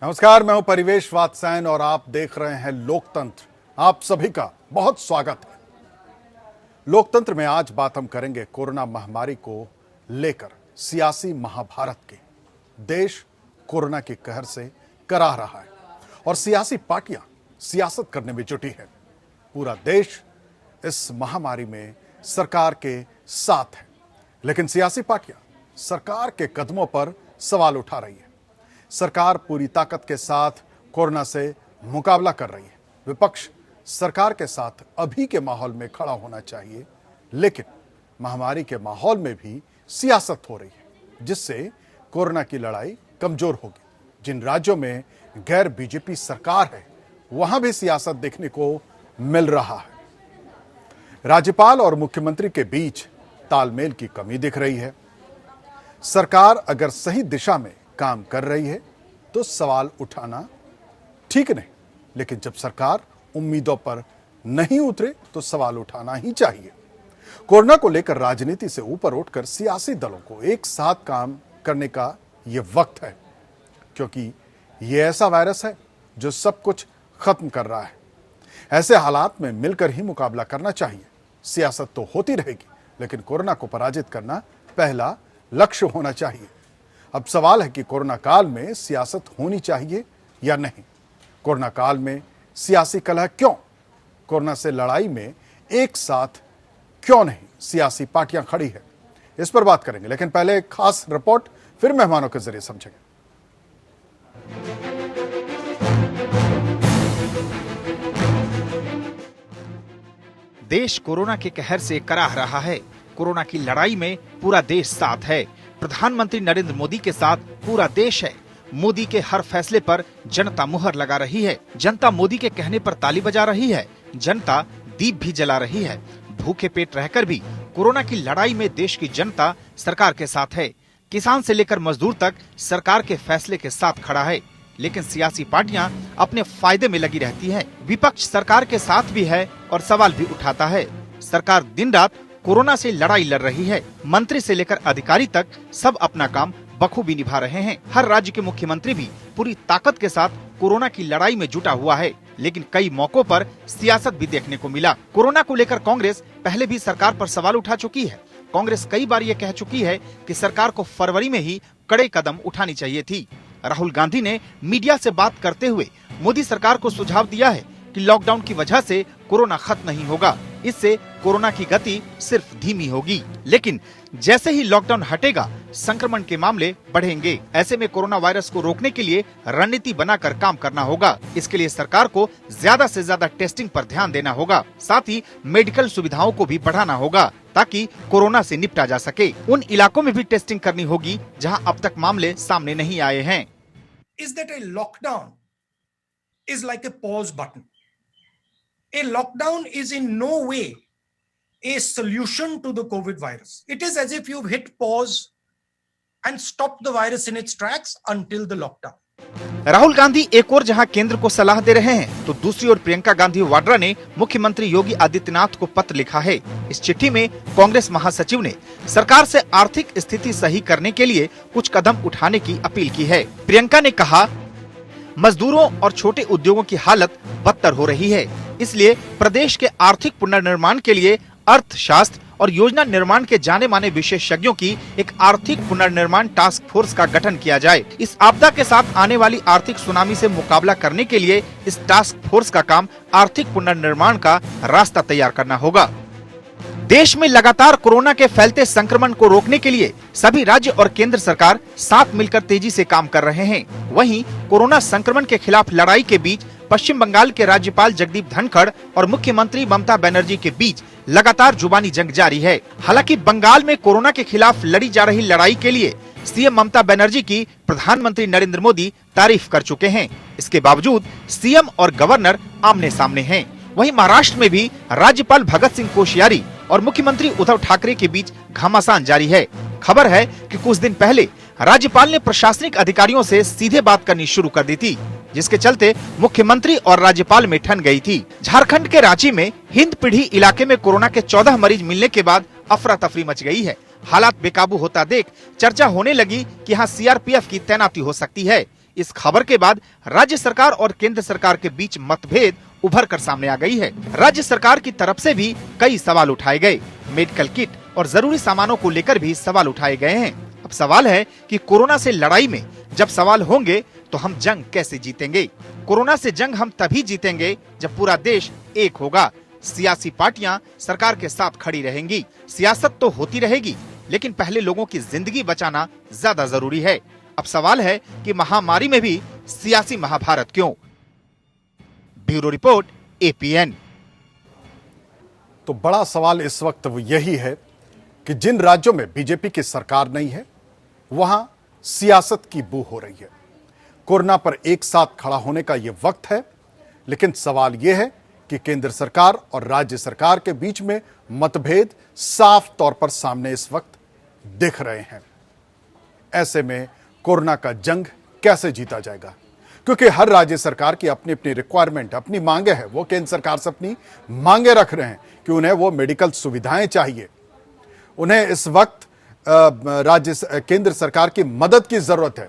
नमस्कार, मैं हूं परिवेश वात्स्यायन और आप देख रहे हैं लोकतंत्र। आप सभी का बहुत स्वागत है। लोकतंत्र में आज बात हम करेंगे कोरोना महामारी को लेकर सियासी महाभारत की। देश कोरोना की कहर से कराह रहा है और सियासी पार्टियां सियासत करने में जुटी है। पूरा देश इस महामारी में सरकार के साथ है, लेकिन सियासी पार्टियां सरकार के कदमों पर सवाल उठा रही है। सरकार पूरी ताकत के साथ कोरोना से मुकाबला कर रही है। विपक्ष सरकार के साथ अभी के माहौल में खड़ा होना चाहिए, लेकिन महामारी के माहौल में भी सियासत हो रही है, जिससे कोरोना की लड़ाई कमजोर होगी। जिन राज्यों में गैर बीजेपी सरकार है, वहां भी सियासत देखने को मिल रहा है। राज्यपाल और मुख्यमंत्री के बीच तालमेल की कमी दिख रही है। सरकार अगर सही दिशा में काम कर रही है तो सवाल उठाना ठीक नहीं, लेकिन जब सरकार उम्मीदों पर नहीं उतरे तो सवाल उठाना ही चाहिए। कोरोना को लेकर राजनीति से ऊपर उठकर सियासी दलों को एक साथ काम करने का यह वक्त है, क्योंकि यह ऐसा वायरस है जो सब कुछ खत्म कर रहा है। ऐसे हालात में मिलकर ही मुकाबला करना चाहिए। सियासत तो होती रहेगी, लेकिन कोरोना को पराजित करना पहला लक्ष्य होना चाहिए। अब सवाल है कि कोरोना काल में सियासत होनी चाहिए या नहीं। कोरोना काल में सियासी कलह क्यों? कोरोना से लड़ाई में एक साथ क्यों नहीं सियासी पार्टियां खड़ी है? इस पर बात करेंगे, लेकिन पहले एक खास रिपोर्ट फिर मेहमानों के जरिए समझेंगे। देश कोरोना के कहर से कराह रहा है। कोरोना की लड़ाई में पूरा देश साथ है। प्रधानमंत्री नरेंद्र मोदी के साथ पूरा देश है। मोदी के हर फैसले पर जनता मुहर लगा रही है। जनता मोदी के कहने पर ताली बजा रही है। जनता दीप भी जला रही है। भूखे पेट रहकर भी कोरोना की लड़ाई में देश की जनता सरकार के साथ है। किसान से लेकर मजदूर तक सरकार के फैसले के साथ खड़ा है, लेकिन सियासी पार्टियां अपने फायदे में लगी रहती है। विपक्ष सरकार के साथ भी है और सवाल भी उठाता है। सरकार दिन रात कोरोना से लड़ाई लड़ रही है। मंत्री से लेकर अधिकारी तक सब अपना काम बखूबी निभा रहे हैं। हर राज्य के मुख्यमंत्री भी पूरी ताकत के साथ कोरोना की लड़ाई में जुटा हुआ है, लेकिन कई मौकों पर सियासत भी देखने को मिला। कोरोना को लेकर कांग्रेस पहले भी सरकार पर सवाल उठा चुकी है। कांग्रेस कई बार ये कह चुकी है कि सरकार को फरवरी में ही कड़े कदम उठानी चाहिए थी। राहुल गांधी ने मीडिया से बात करते हुए मोदी सरकार को सुझाव दिया है कि लॉकडाउन की वजह से कोरोना खत्म नहीं होगा, इससे कोरोना की गति सिर्फ धीमी होगी। लेकिन जैसे ही लॉकडाउन हटेगा, संक्रमण के मामले बढ़ेंगे। ऐसे में कोरोना वायरस को रोकने के लिए रणनीति बनाकर काम करना होगा। इसके लिए सरकार को ज्यादा से ज्यादा टेस्टिंग पर ध्यान देना होगा। साथ ही मेडिकल सुविधाओं को भी बढ़ाना होगा, ताकि कोरोना से निपटा जा सके। उन इलाकों में भी टेस्टिंग करनी होगी जहां अब तक मामले सामने नहीं आए हैं। Is that a lockdown is like a pause button. A lockdown is in no way a solution to the COVID virus. It is as if you've hit pause and stopped the virus in its tracks until the lockdown. Rahul Gandhi एक और जहां केंद्र को सलाह दे रहे हैं, तो दूसरी ओर प्रियंका गांधी वाड्रा ने मुख्यमंत्री योगी आदित्यनाथ को पत्र लिखा है। इस चिट्ठी में कांग्रेस महासचिव ने सरकार से आर्थिक स्थिति सही करने के लिए कुछ कदम उठाने की अपील की है। प्रियंका ने कहा, मजदूरों और छोटे उद्योगों की हालत बदतर हो रही है, इसलिए प्रदेश के आर्थिक पुनर्निर्माण के लिए अर्थशास्त्र और योजना निर्माण के जाने माने विशेषज्ञों की एक आर्थिक पुनर्निर्माण टास्क फोर्स का गठन किया जाए। इस आपदा के साथ आने वाली आर्थिक सुनामी से मुकाबला करने के लिए इस टास्क फोर्स का काम आर्थिक पुनर्निर्माण का रास्ता तैयार करना होगा। देश में लगातार कोरोना के फैलते संक्रमण को रोकने के लिए सभी राज्य और केंद्र सरकार साथ मिलकर तेजी से काम कर रहे हैं। वहीं कोरोना संक्रमण के खिलाफ लड़ाई के बीच पश्चिम बंगाल के राज्यपाल जगदीप धनखड़ और मुख्यमंत्री ममता बनर्जी के बीच लगातार जुबानी जंग जारी है। हालांकि बंगाल में कोरोना के खिलाफ लड़ी जा रही लड़ाई के लिए सीएम ममता बनर्जी की प्रधानमंत्री नरेंद्र मोदी तारीफ कर चुके हैं। इसके बावजूद सीएम और गवर्नर आमने सामने हैं। वहीं महाराष्ट्र में भी राज्यपाल भगत सिंह कोश्यारी और मुख्यमंत्री उद्धव ठाकरे के बीच घमासान जारी है। खबर है कि कुछ दिन पहले राज्यपाल ने प्रशासनिक अधिकारियों से सीधे बात करनी शुरू कर दी थी, जिसके चलते मुख्यमंत्री और राज्यपाल में ठन गई थी। झारखंड के रांची में हिंद पीढ़ी इलाके में कोरोना के 14 मरीज मिलने के बाद अफरा तफरी मच गई है। हालात बेकाबू होता देख चर्चा होने लगी कि यहाँ सीआरपीएफ की तैनाती हो सकती है। इस खबर के बाद राज्य सरकार और केंद्र सरकार के बीच मतभेद उभर कर सामने आ गई है। राज्य सरकार की तरफ से भी कई सवाल उठाए गए। मेडिकल किट और जरूरी सामानों को लेकर भी सवाल उठाए गए हैं। अब सवाल है कि कोरोना से लड़ाई में जब सवाल होंगे तो हम जंग कैसे जीतेंगे। कोरोना से जंग हम तभी जीतेंगे जब पूरा देश एक होगा। सियासी पार्टियां सरकार के साथ खड़ी रहेंगी। सियासत तो होती रहेगी, लेकिन पहले लोगों की जिंदगी बचाना ज्यादा जरूरी है। अब सवाल है कि महामारी में भी सियासी महाभारत क्यों। Bureau report, APN। तो बड़ा सवाल इस वक्त वो यही है कि जिन राज्यों में बीजेपी की सरकार नहीं है, वहां सियासत की बू हो रही है। कोरोना पर एक साथ खड़ा होने का यह वक्त है, लेकिन सवाल यह है कि केंद्र सरकार और राज्य सरकार के बीच में मतभेद साफ तौर पर सामने इस वक्त दिख रहे हैं। ऐसे में कोरोना का जंग कैसे जीता जाएगा? क्योंकि हर राज्य सरकार की अपनी अपनी रिक्वायरमेंट, अपनी मांगे हैं। वो केंद्र सरकार से अपनी मांगे रख रहे हैं कि उन्हें वो मेडिकल सुविधाएं चाहिए, उन्हें इस वक्त केंद्र सरकार की मदद की जरूरत है।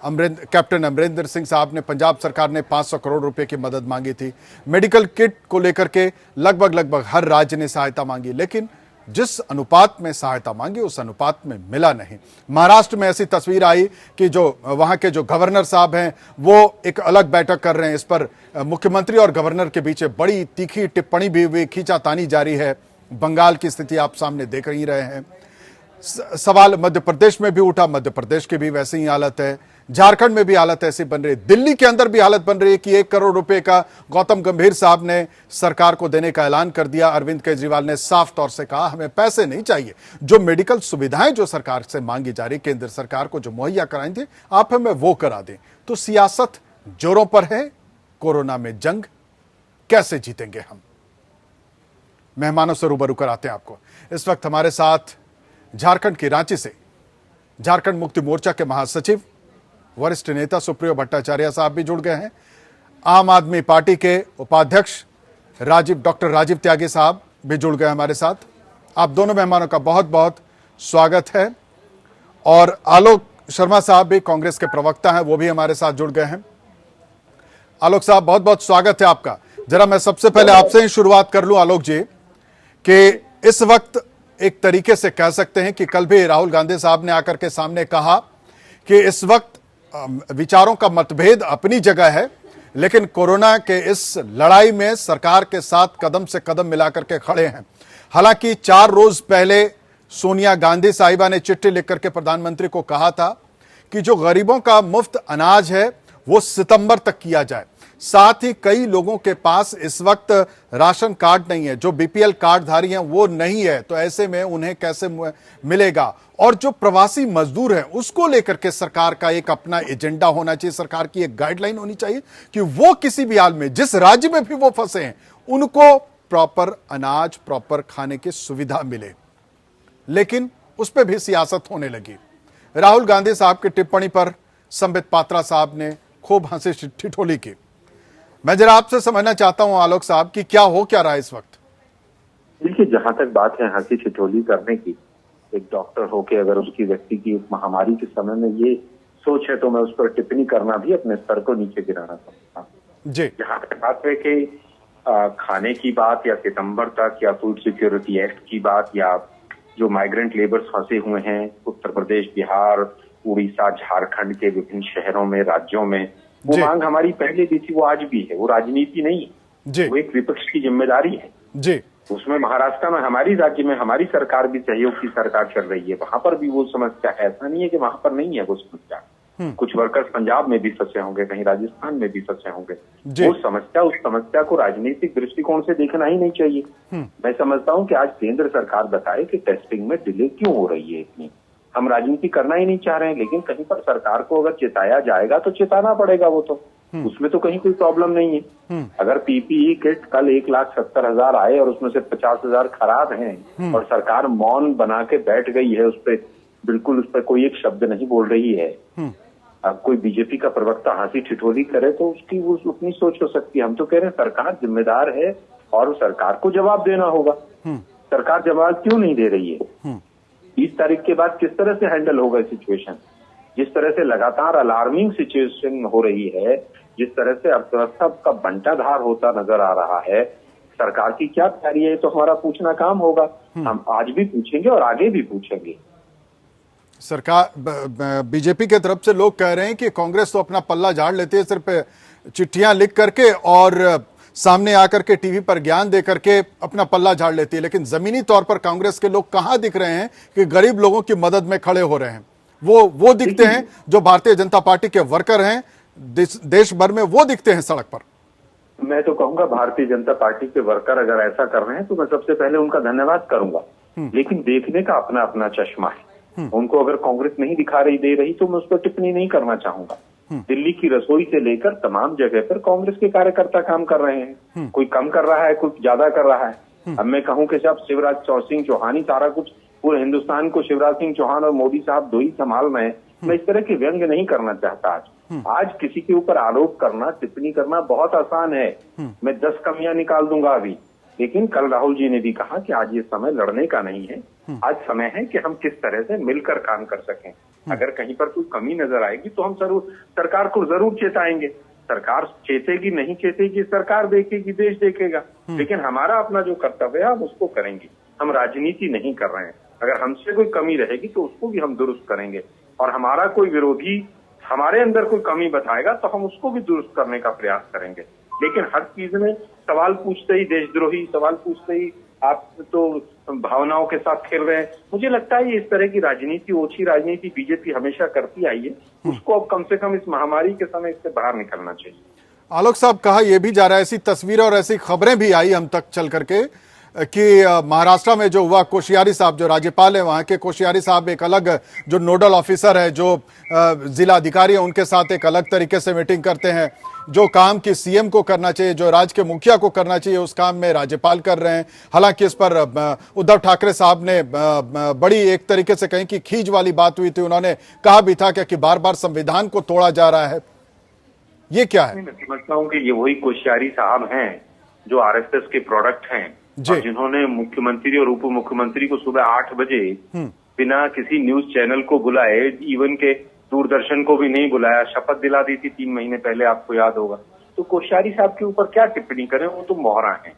कैप्टन अमरिंदर सिंह साहब ने, पंजाब सरकार ने 500 करोड़ रुपए की मदद मांगी थी। मेडिकल किट को लेकर के लगभग हर राज्य ने सहायता मांगी, लेकिन जिस अनुपात में सहायता मांगी उस अनुपात में मिला नहीं। महाराष्ट्र में ऐसी तस्वीर आई कि जो वहां के जो गवर्नर साहब हैं वो एक अलग बैठक कर रहे हैं। इस पर मुख्यमंत्री और गवर्नर के बीच बड़ी तीखी टिप्पणी भी हुई, खींचातानी जारी है। बंगाल की स्थिति आप सामने देख ही रहे हैं। सवाल मध्य प्रदेश में भी उठा, मध्य प्रदेश की भी वैसी ही हालत है। झारखंड में भी हालत ऐसी बन रही है। दिल्ली के अंदर भी हालत बन रही है कि 1 करोड़ रुपए का गौतम गंभीर साहब ने सरकार को देने का ऐलान कर दिया। अरविंद केजरीवाल ने साफ तौर से कहा हमें पैसे नहीं चाहिए, जो मेडिकल सुविधाएं जो सरकार से मांगी जा रही, केंद्र सरकार को जो मुहैया कराई थी, आप हमें वो करा दें। तो सियासत जोरों पर है। कोरोना में जंग कैसे जीतेंगे हम? मेहमानों से रूबरू कराते हैं आपको। इस वक्त हमारे साथ झारखंड की रांची से झारखंड मुक्ति मोर्चा के महासचिव, वरिष्ठ नेता सुप्रियो भट्टाचार्य साहब भी जुड़ गए हैं। आम आदमी पार्टी के उपाध्यक्ष डॉक्टर राजीव त्यागी साहब भी जुड़ गए हमारे साथ। आप दोनों मेहमानों का बहुत बहुत स्वागत है। और आलोक शर्मा साहब भी कांग्रेस के प्रवक्ता हैं, वो भी हमारे साथ जुड़ गए हैं। आलोक साहब, बहुत बहुत स्वागत है आपका। जरा मैं सबसे पहले आपसे ही शुरुआत कर लूं आलोक जी, कि इस वक्त एक तरीके से कह सकते हैं कि कल भी राहुल गांधी साहब ने आकर के सामने कहा कि इस वक्त विचारों का मतभेद अपनी जगह है, लेकिन कोरोना के इस लड़ाई में सरकार के साथ कदम से कदम मिलाकर के खड़े हैं। हालांकि 4 रोज पहले सोनिया गांधी साहिबा ने चिट्ठी लिखकर के प्रधानमंत्री को कहा था कि जो गरीबों का मुफ्त अनाज है वो सितंबर तक किया जाए। साथ ही कई लोगों के पास इस वक्त राशन कार्ड नहीं है, जो BPL कार्डधारी हैं वो नहीं है, तो ऐसे में उन्हें कैसे मिलेगा। और जो प्रवासी मजदूर हैं उसको लेकर के सरकार का एक अपना एजेंडा होना चाहिए, सरकार की एक गाइडलाइन होनी चाहिए कि वो किसी भी हाल में, जिस राज्य में भी वो फंसे हैं, उनको प्रॉपर अनाज, प्रॉपर खाने की सुविधा मिले। लेकिन उस पर भी सियासत होने लगी। राहुल गांधी साहब की टिप्पणी पर संबित पात्रा साहब ने खूब हंसी ठिठोली की। मैं जरा आपसे समझना चाहता हूं आलोक साहब कि क्या रहा है इस वक्त? देखिए, जहां तक बात है हंसी ठिठोली करने की, एक डॉक्टर होके अगर उसकी व्यक्ति की महामारी के समय में ये सोच है तो मैं उस पर टिप्पणी करना भी अपने स्तर को नीचे गिराना समझता हूँ। जी, जहां तक बात है कि खाने की बात या सितंबर तक या फूड सिक्योरिटी एक्ट की बात या जो माइग्रेंट लेबर्स फंसे हुए हैं उत्तर प्रदेश, बिहार, उड़ीसा, झारखंड के विभिन्न शहरों में, राज्यों में, वो मांग हमारी पहले भी थी, वो आज भी है। वो राजनीति नहीं है, वो एक विपक्ष की जिम्मेदारी है जी। उसमें महाराष्ट्र में, हमारी राज्य में हमारी सरकार भी सहयोग की सरकार चल रही है, वहां पर भी वो समस्या, ऐसा नहीं है कि वहां पर नहीं है वो समस्या। कुछ वर्कर्स पंजाब में भी फंसे होंगे, कहीं राजस्थान में भी फंसे होंगे। वो समस्या, उस समस्या को राजनीतिक दृष्टिकोण से देखना ही नहीं चाहिए। मैं समझता हूँ कि आज केंद्र सरकार बताए कि टेस्टिंग में डिले क्यों हो रही है इतनी। हम राजनीति करना ही नहीं चाह रहे हैं, लेकिन कहीं पर सरकार को अगर चिताया जाएगा तो चिताना पड़ेगा। वो तो उसमें तो कहीं कोई प्रॉब्लम नहीं है। अगर PPE किट कल 1,70,000 आए और उसमें से 50,000 खराब हैं और सरकार मौन बना के बैठ गई है, उस पर बिल्कुल, उस पर कोई एक शब्द नहीं बोल रही है। अब कोई बीजेपी का प्रवक्ता हंसी ठिठोली करे तो उसकी वो अपनी सोच हो सकती है। हम तो कह रहे हैं सरकार जिम्मेदार है और सरकार को जवाब देना होगा। सरकार जवाब क्यों नहीं दे रही है? 30 तारीख के बाद किस तरह से हैंडल होगा सिचुएशन? जिस तरह से लगातार अलार्मिंग सिचुएशन हो रही है, जिस तरह से अर्थव्यवस्था का बंटाधार होता नजर आ रहा है, सरकार की क्या तैयारी है, तो हमारा पूछना काम होगा। हम आज भी पूछेंगे और आगे भी पूछेंगे। सरकार बीजेपी के तरफ से लोग कह रहे हैं कि कांग्रेस तो अपना पल्ला झाड़ लेती है, सिर्फ चिट्ठियां लिख करके और सामने आकर के टीवी पर ज्ञान दे करके अपना पल्ला झाड़ लेती है, लेकिन जमीनी तौर पर कांग्रेस के लोग कहां दिख रहे हैं कि गरीब लोगों की मदद में खड़े हो रहे हैं। वो दिखते हैं जो भारतीय जनता पार्टी के वर्कर हैं देश भर में, वो दिखते हैं सड़क पर। मैं तो कहूंगा भारतीय जनता पार्टी के वर्कर अगर ऐसा कर रहे हैं तो मैं सबसे पहले उनका धन्यवाद करूंगा, लेकिन देखने का अपना अपना चश्मा है। उनको अगर कांग्रेस नहीं दिखा रही दे रही तो मैं उस पर टिप्पणी नहीं करना चाहूंगा। दिल्ली की रसोई से लेकर तमाम जगह पर कांग्रेस के कार्यकर्ता काम कर रहे हैं, कोई कम कर रहा है, कोई ज्यादा कर रहा है। अब मैं कहूं कि साहब शिवराज सिंह चौहान ही सारा कुछ, पूरे हिंदुस्तान को शिवराज सिंह चौहान और मोदी साहब दो ही संभाल रहे हैं, मैं इस तरह की व्यंग नहीं करना चाहता। आज किसी के ऊपर आरोप करना, टिप्पणी करना बहुत आसान है। मैं 10 कमियां निकाल दूंगा अभी, लेकिन कल राहुल जी ने भी कहा कि आज ये समय लड़ने का नहीं है, आज समय है कि हम किस तरह से मिलकर काम कर सकें। अगर कहीं पर कोई कमी नजर आएगी तो हम सरकार को जरूर चेताएंगे। सरकार चेतेगी नहीं चेतेगी सरकार देखेगी, देश देखेगा, लेकिन हमारा अपना जो कर्तव्य है हम उसको करेंगे। हम राजनीति नहीं कर रहे हैं। अगर हमसे कोई कमी रहेगी तो उसको भी हम दुरुस्त करेंगे, और हमारा कोई विरोधी हमारे अंदर कोई कमी बताएगा तो हम उसको भी दुरुस्त करने का प्रयास करेंगे। लेकिन हर चीज में सवाल पूछते ही देशद्रोही, सवाल पूछते ही आप तो भावनाओं के साथ खेल रहे हैं, मुझे लगता है ये इस तरह की राजनीति, ओछी राजनीति बीजेपी हमेशा करती आई है। उसको अब कम से कम इस महामारी के समय इससे बाहर निकलना चाहिए। आलोक साहब, कहा यह भी जा रहा है, ऐसी तस्वीरें और ऐसी खबरें भी आई हम तक चल करके कि महाराष्ट्र में जो हुआ, कोश्यारी साहब जो राज्यपाल है वहां के, कोश्यारी साहब एक अलग जो नोडल ऑफिसर है, जो जिला अधिकारी है, उनके साथ एक अलग तरीके से मीटिंग करते हैं। जो काम की सीएम को करना चाहिए, जो राज्य के मुखिया को करना चाहिए, उस काम में राज्यपाल कर रहे हैं। हालांकि इस पर उद्धव ठाकरे साहब ने बड़ी एक तरीके से कहीं कि खींच वाली बात हुई थी। उन्होंने कहा भी था कि बार बार संविधान को तोड़ा जा रहा है। ये क्या है? मैं समझता हूँ कि ये वही कोश्यारी साहब हैं जो आरएसएस के प्रोडक्ट हैं, जिन्होंने मुख्यमंत्री और उप मुख्यमंत्री को सुबह 8 बजे बिना किसी न्यूज चैनल को बुलाए, इवन के दूरदर्शन को भी नहीं बुलाया, शपथ दिला दी थी 3 महीने पहले, आपको याद होगा। तो कोश्यारी साहब के ऊपर क्या टिप्पणी करें, वो तो मोहरा है,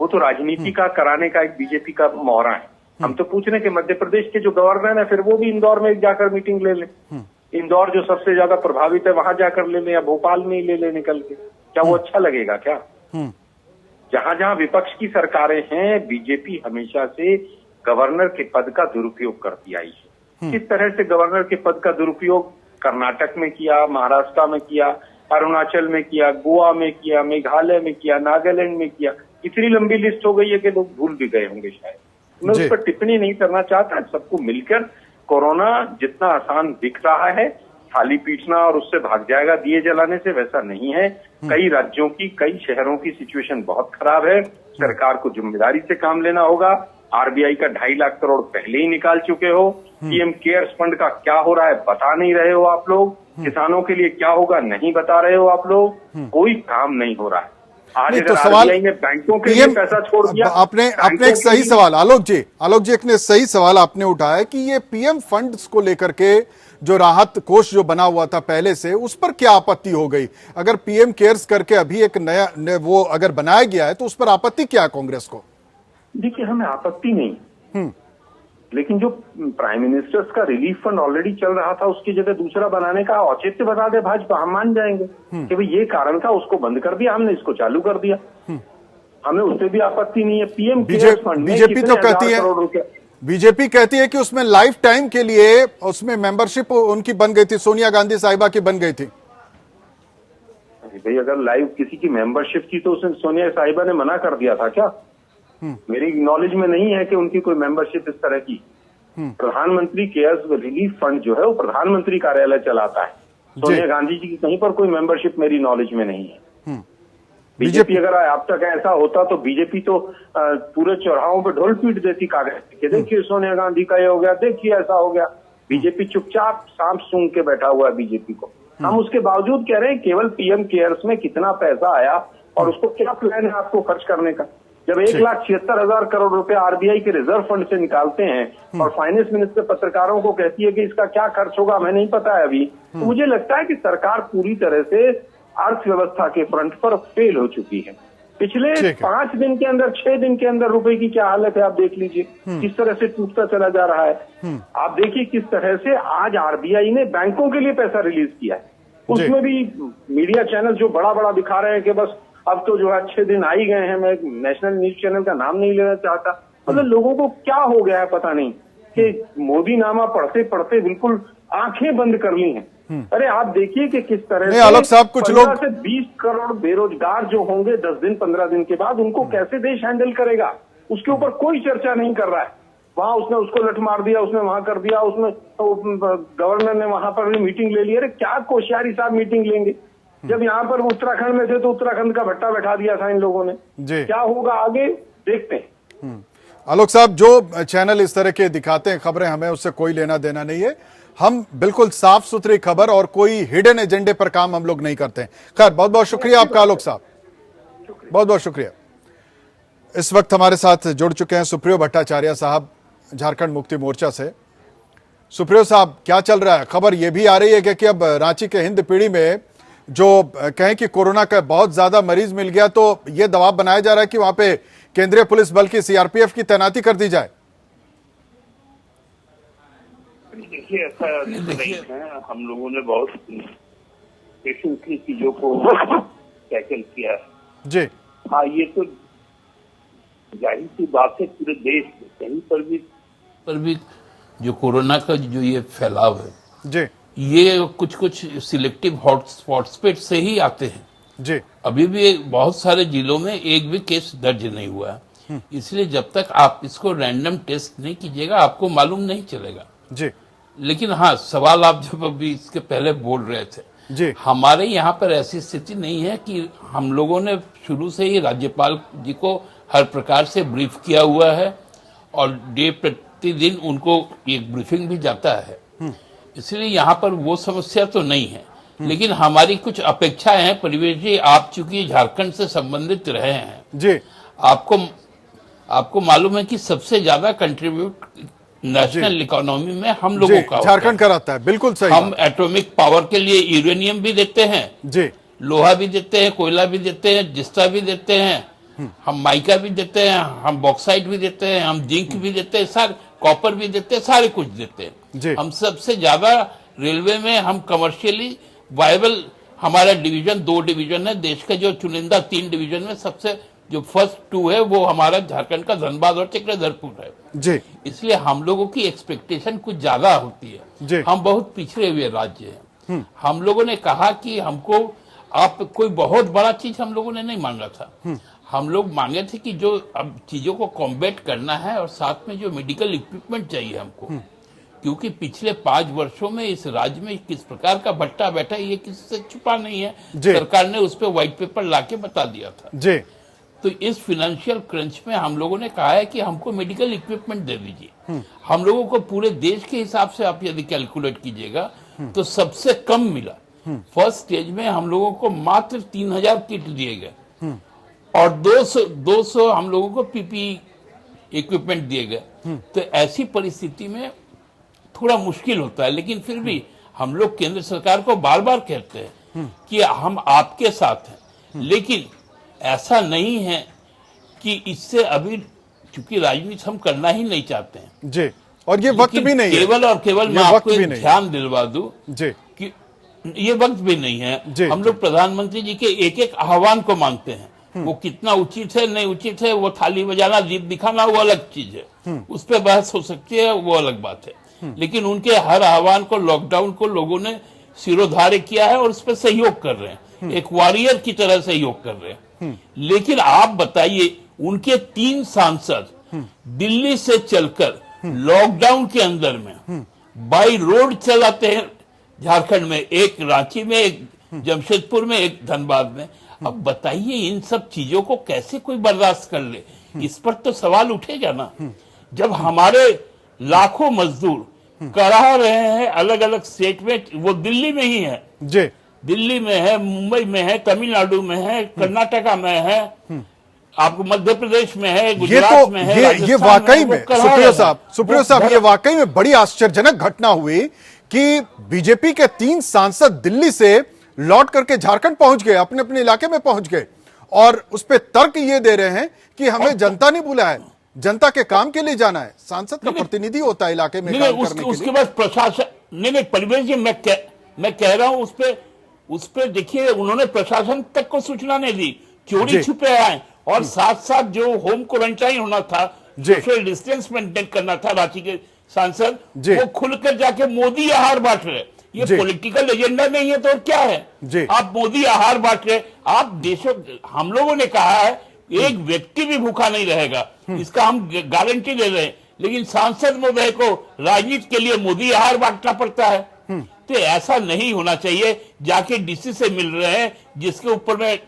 वो तो राजनीति का कराने का एक बीजेपी का मोहरा है। हम तो पूछ रहे कि मध्य प्रदेश के जो गवर्नर है फिर वो भी इंदौर में जाकर मीटिंग ले लें। इंदौर जो सबसे ज्यादा प्रभावित है वहां जाकर ले लें, या भोपाल में ही ले लें निकल के, क्या वो अच्छा लगेगा क्या? जहां जहां विपक्ष की सरकारें हैं, बीजेपी हमेशा से गवर्नर के पद का दुरुपयोग करती आई है। किस तरह से गवर्नर के पद का दुरुपयोग कर्नाटक में किया, महाराष्ट्र में किया, अरुणाचल में किया, गोवा में किया, मेघालय में किया, नागालैंड में किया, इतनी लंबी लिस्ट हो गई है कि लोग भूल भी गए होंगे शायद। मैं उस पर टिप्पणी नहीं करना चाहता। सबको मिलकर कोरोना जितना आसान दिख रहा है, थाली पीटना और उससे भाग जाएगा दिए जलाने से, वैसा नहीं है। कई राज्यों की, कई शहरों की सिचुएशन बहुत खराब है। सरकार को जिम्मेदारी से काम लेना होगा। आरबीआई का 2.5 लाख करोड़ पहले ही निकाल चुके हो। पीएम केयर्स फंड का क्या हो रहा है बता नहीं रहे हो आप लोग। किसानों के लिए क्या होगा नहीं बता रहे हो आप लोग। कोई काम नहीं हो रहा है। आज तो सवाल ने बैंकों के लिए पैसा छोड़ दिया। आपने एक सही सवाल, आलोक जी एक सही सवाल आपने उठाया कि ये पीएम फंड्स को लेकर के जो राहत कोष जो बना हुआ था पहले से, उस पर क्या आपत्ति हो गई? अगर पीएम केयर्स करके अभी एक नया वो अगर बनाया गया है तो उस पर आपत्ति क्या है कांग्रेस को? देखिए, हमें आपत्ति नहीं, लेकिन जो प्राइम मिनिस्टर्स का रिलीफ फंड ऑलरेडी चल रहा था उसकी जगह दूसरा बनाने का औचित्य बता दे भाजपा, हम मान जाएंगे कि भाई ये कारण था, उसको बंद कर दिया हमने, इसको चालू कर दिया, हमें उससे भी आपत्ति नहीं है। पीएम केयर्स फंड बीजेपी तो कहती है, बीजेपी कहती है कि उसमें लाइफ टाइम के लिए उसमें मेंबरशिप उनकी बन गई थी, सोनिया गांधी साहिबा की बन गई थी। भाई अगर लाइव किसी की मेंबरशिप थी तो उसने सोनिया साहिबा ने मना कर दिया था क्या? मेरी नॉलेज में नहीं है कि उनकी कोई मेंबरशिप इस तरह की। प्रधानमंत्री केयर्स रिलीफ फंड जो है वो प्रधानमंत्री कार्यालय चलाता है। सोनिया गांधी जी की कहीं पर कोई मेंबरशिप मेरी नॉलेज में नहीं है। बीजेपी अगर अब तक ऐसा होता तो बीजेपी तो पूरे चौराहों पे ढोल पीट देती कागज के, देखिए सोनिया गांधी का ये हो गया, देखिए ऐसा हो गया। बीजेपी चुपचाप सांप सूंघ के बैठा हुआ है बीजेपी को। हम उसके बावजूद कह रहे हैं केवल पीएम केयर्स में कितना पैसा आया और उसको क्या प्लान है आपको खर्च करने का। जब 1,76,000 करोड़ रुपए आरबीआई के रिजर्व फंड से निकालते हैं और फाइनेंस मिनिस्टर पत्रकारों को कहती है कि इसका क्या खर्च होगा हमें नहीं पता है अभी, तो मुझे लगता है कि सरकार पूरी तरह से अर्थव्यवस्था के फ्रंट पर फेल हो चुकी है। पिछले 5 दिन के अंदर 6 दिन के अंदर रुपए की क्या हालत है आप देख लीजिए, किस तरह से टूटता चला जा रहा है। आप देखिए किस तरह से आज आरबीआई ने बैंकों के लिए पैसा रिलीज किया है, उसमें भी मीडिया चैनल जो बड़ा बड़ा दिखा रहे हैं कि बस अब तो जो है 6 दिन आ ही गए हैं। मैं नेशनल न्यूज चैनल का नाम नहीं लेना चाहता, मतलब लोगों को क्या हो गया है पता नहीं कि मोदी नामा पढ़ते पढ़ते बिल्कुल आंखें बंद कर ली हैं। अरे आप देखिए कि किस तरह से आलोक साहब, कुछ लोग 15 से 20 करोड़ बेरोजगार जो होंगे 10 दिन 15 दिन के बाद, उनको कैसे देश हैंडल करेगा, उसके ऊपर कोई चर्चा नहीं कर रहा है। वहां उसने उसको लठ मार दिया, उसने वहां कर दिया, उसने गवर्नर ने वहां पर भी मीटिंग ले ली। अरे क्या कोश्यारी साहब मीटिंग लेंगे, जब यहाँ पर उत्तराखंड में थे तो उत्तराखंड का भट्टा बैठा दिया था इन लोगों ने। क्या होगा आगे देखते हैं। आलोक साहब, जो चैनल इस तरह के दिखाते हैं खबरें, हमें उससे कोई लेना देना नहीं है। हम बिल्कुल साफ सुथरी खबर और कोई हिडन एजेंडे पर काम हम लोग नहीं करते हैं। खैर, बहुत बहुत शुक्रिया आपका आलोक साहब, बहुत बहुत शुक्रिया। इस वक्त हमारे साथ जुड़ चुके हैं सुप्रियो भट्टाचार्य साहब, झारखंड मुक्ति मोर्चा से। सुप्रियो साहब, क्या चल रहा है? खबर यह भी आ रही है कि अब रांची के हिंद पीढ़ी में जो कहें कि कोरोना का बहुत ज्यादा मरीज मिल गया, तो यह दबाव बनाया जा रहा है कि वहां पे केंद्रीय पुलिस बल की सीआरपीएफ की तैनाती कर दी जाए। देखिए, ऐसा नहीं है, हम लोगों ने बहुत पेशेंटली चीजों को टैकल किया है जी। हाँ, ये तो जाहिर सी बात है, पूरे देश में कहीं पर भी जो कोरोना का जो ये फैलाव है जी, ये कुछ कुछ सिलेक्टिव हॉटस्पॉट से ही आते हैं जी। अभी भी बहुत सारे जिलों में एक भी केस दर्ज नहीं हुआ है, इसलिए जब तक आप इसको रैंडम टेस्ट नहीं कीजिएगा आपको मालूम नहीं चलेगा जी। लेकिन हाँ, सवाल आप जब अभी इसके पहले बोल रहे थे जी, हमारे यहाँ पर ऐसी स्थिति नहीं है कि हम लोगों ने शुरू से ही राज्यपाल जी को हर प्रकार से ब्रीफ किया हुआ है और प्रतिदिन उनको एक ब्रीफिंग भी जाता है, इसलिए यहाँ पर वो समस्या तो नहीं है। लेकिन हमारी कुछ अपेक्षाएं हैं। परिवेश जी, आप चूंकि झारखंड से संबंधित रहे हैं जी, आपको मालूम है कि सबसे ज्यादा कंट्रीब्यूट नेशनल इकोनॉमी में हम लोगों का झारखंड कराता है। बिल्कुल सही। हम एटॉमिक पावर के लिए यूरेनियम भी देते हैं जी, लोहा भी देते हैं, कोयला भी देते हैं, जिस्ता भी देते हैं, हम माइका भी देते हैं, हम बॉक्साइट भी देते हैं, हम जिंक भी देते हैं, सारे कॉपर भी देते हैं, सारे कुछ देते हैं। हम सबसे ज्यादा रेलवे में हम कमर्शियली वायबल, हमारा डिवीजन 2 डिवीजन है देश के, जो चुनिंदा 3 डिवीजन में सबसे जो फर्स्ट 2 है वो हमारा झारखंड का धनबाद और चक्रधरपुर है जी। इसलिए हम लोगों की एक्सपेक्टेशन कुछ ज्यादा होती है जी। हम बहुत पिछड़े हुए राज्य हैं। हम लोगों ने कहा कि हमको आप कोई बहुत बड़ा चीज हम लोगों ने नहीं मांगा था, हम लोग मांगे थे कि जो अब चीजों को कॉम्बैट करना है और साथ में जो मेडिकल इक्विपमेंट चाहिए हमको, क्योंकि पिछले 5 वर्षों में इस राज्य में किस प्रकार का भट्टा बैठा है ये किसी से छुपा नहीं है। सरकार ने उस पर व्हाइट पेपर लाके बता दिया था जी। तो इस फाइनेंशियल क्रंच में हम लोगों ने कहा है कि हमको मेडिकल इक्विपमेंट दे दीजिए। हम लोगों को पूरे देश के हिसाब से आप यदि कैलकुलेट कीजिएगा तो सबसे कम मिला। फर्स्ट स्टेज में हम लोगों को मात्र 3000 किट दिए गए और 200 हम लोगों को पीपीई इक्विपमेंट दिए गए। तो ऐसी परिस्थिति में थोड़ा मुश्किल होता है, लेकिन फिर भी हम लोग केंद्र सरकार को बार बार कहते हैं कि हम आपके साथ हैं, लेकिन ऐसा नहीं है कि इससे अभी, चूंकि राजनीति हम करना ही नहीं चाहते हैं जी, और ये वक्त भी नहीं है। केवल और केवल मैं आपको एक ध्यान दिलवा दूं जी कि ये वक्त भी नहीं है। हम लोग प्रधानमंत्री जी के एक एक आह्वान को मानते हैं, वो कितना उचित है नहीं उचित है, वो थाली बजाना दीप दिखाना वो अलग चीज है, उस पर बहस हो सकती है, वो अलग बात है। लेकिन उनके हर आह्वान को, लॉकडाउन को लोगों ने सिरोधार्य किया है और उस पर सहयोग कर रहे हैं, एक वॉरियर की तरह सहयोग कर रहे हैं। लेकिन आप बताइए, उनके 3 सांसद दिल्ली से चलकर लॉकडाउन के अंदर में बाई रोड चलाते हैं झारखंड में, एक रांची में, एक जमशेदपुर में, एक धनबाद में। अब बताइए इन सब चीजों को कैसे कोई बर्दाश्त कर ले, इस पर तो सवाल उठेगा ना। जब हमारे लाखों मजदूर करा रहे हैं अलग अलग स्टेट में, वो दिल्ली में ही है जी, दिल्ली में है, मुंबई में है, तमिलनाडु में है, कर्नाटका में है, आपको मध्य प्रदेश में है, ये गुजरात में है, ये राजस्थान वाकई वो में करा सुप्रियो रहे साहब, हैं। सुप्रियो साहब, ये वाकई में बड़ी आश्चर्यजनक घटना हुई कि बीजेपी के 3 सांसद दिल्ली से लौट करके झारखंड पहुंच गए, अपने अपने इलाके में पहुंच गए, और उस पे तर्क ये दे रहे हैं कि हमें जनता नहीं बुलाया है, जनता के काम के लिए जाना है। सांसद का प्रतिनिधि होता है इलाके में काम करने के उसके लिए। बाद प्रशासन, नहीं परवेश जी, मैं कह रहा हूं उस पे देखिए, उन्होंने प्रशासन तक को सूचना नहीं दी, चोरी छुपे आए, और साथ साथ जो होम क्वारंटाइन होना था, सोशल डिस्टेंस मेंटेन करना था, रांची के सांसद वो खुलकर जाके मोदी आहार बांट रहे। ये पॉलिटिकल एजेंडा नहीं है तो क्या है? आप मोदी आहार बांट रहे, आप देशों, हम लोगों ने कहा है एक व्यक्ति भी भूखा नहीं रहेगा, इसका हम गारंटी दे रहे हैं, लेकिन सांसद महोदय को राजनीति के लिए मोदी आहार बांटना पड़ता है। तो ऐसा नहीं होना चाहिए। जाके डीसी से मिल रहे हैं, जिसके ऊपर में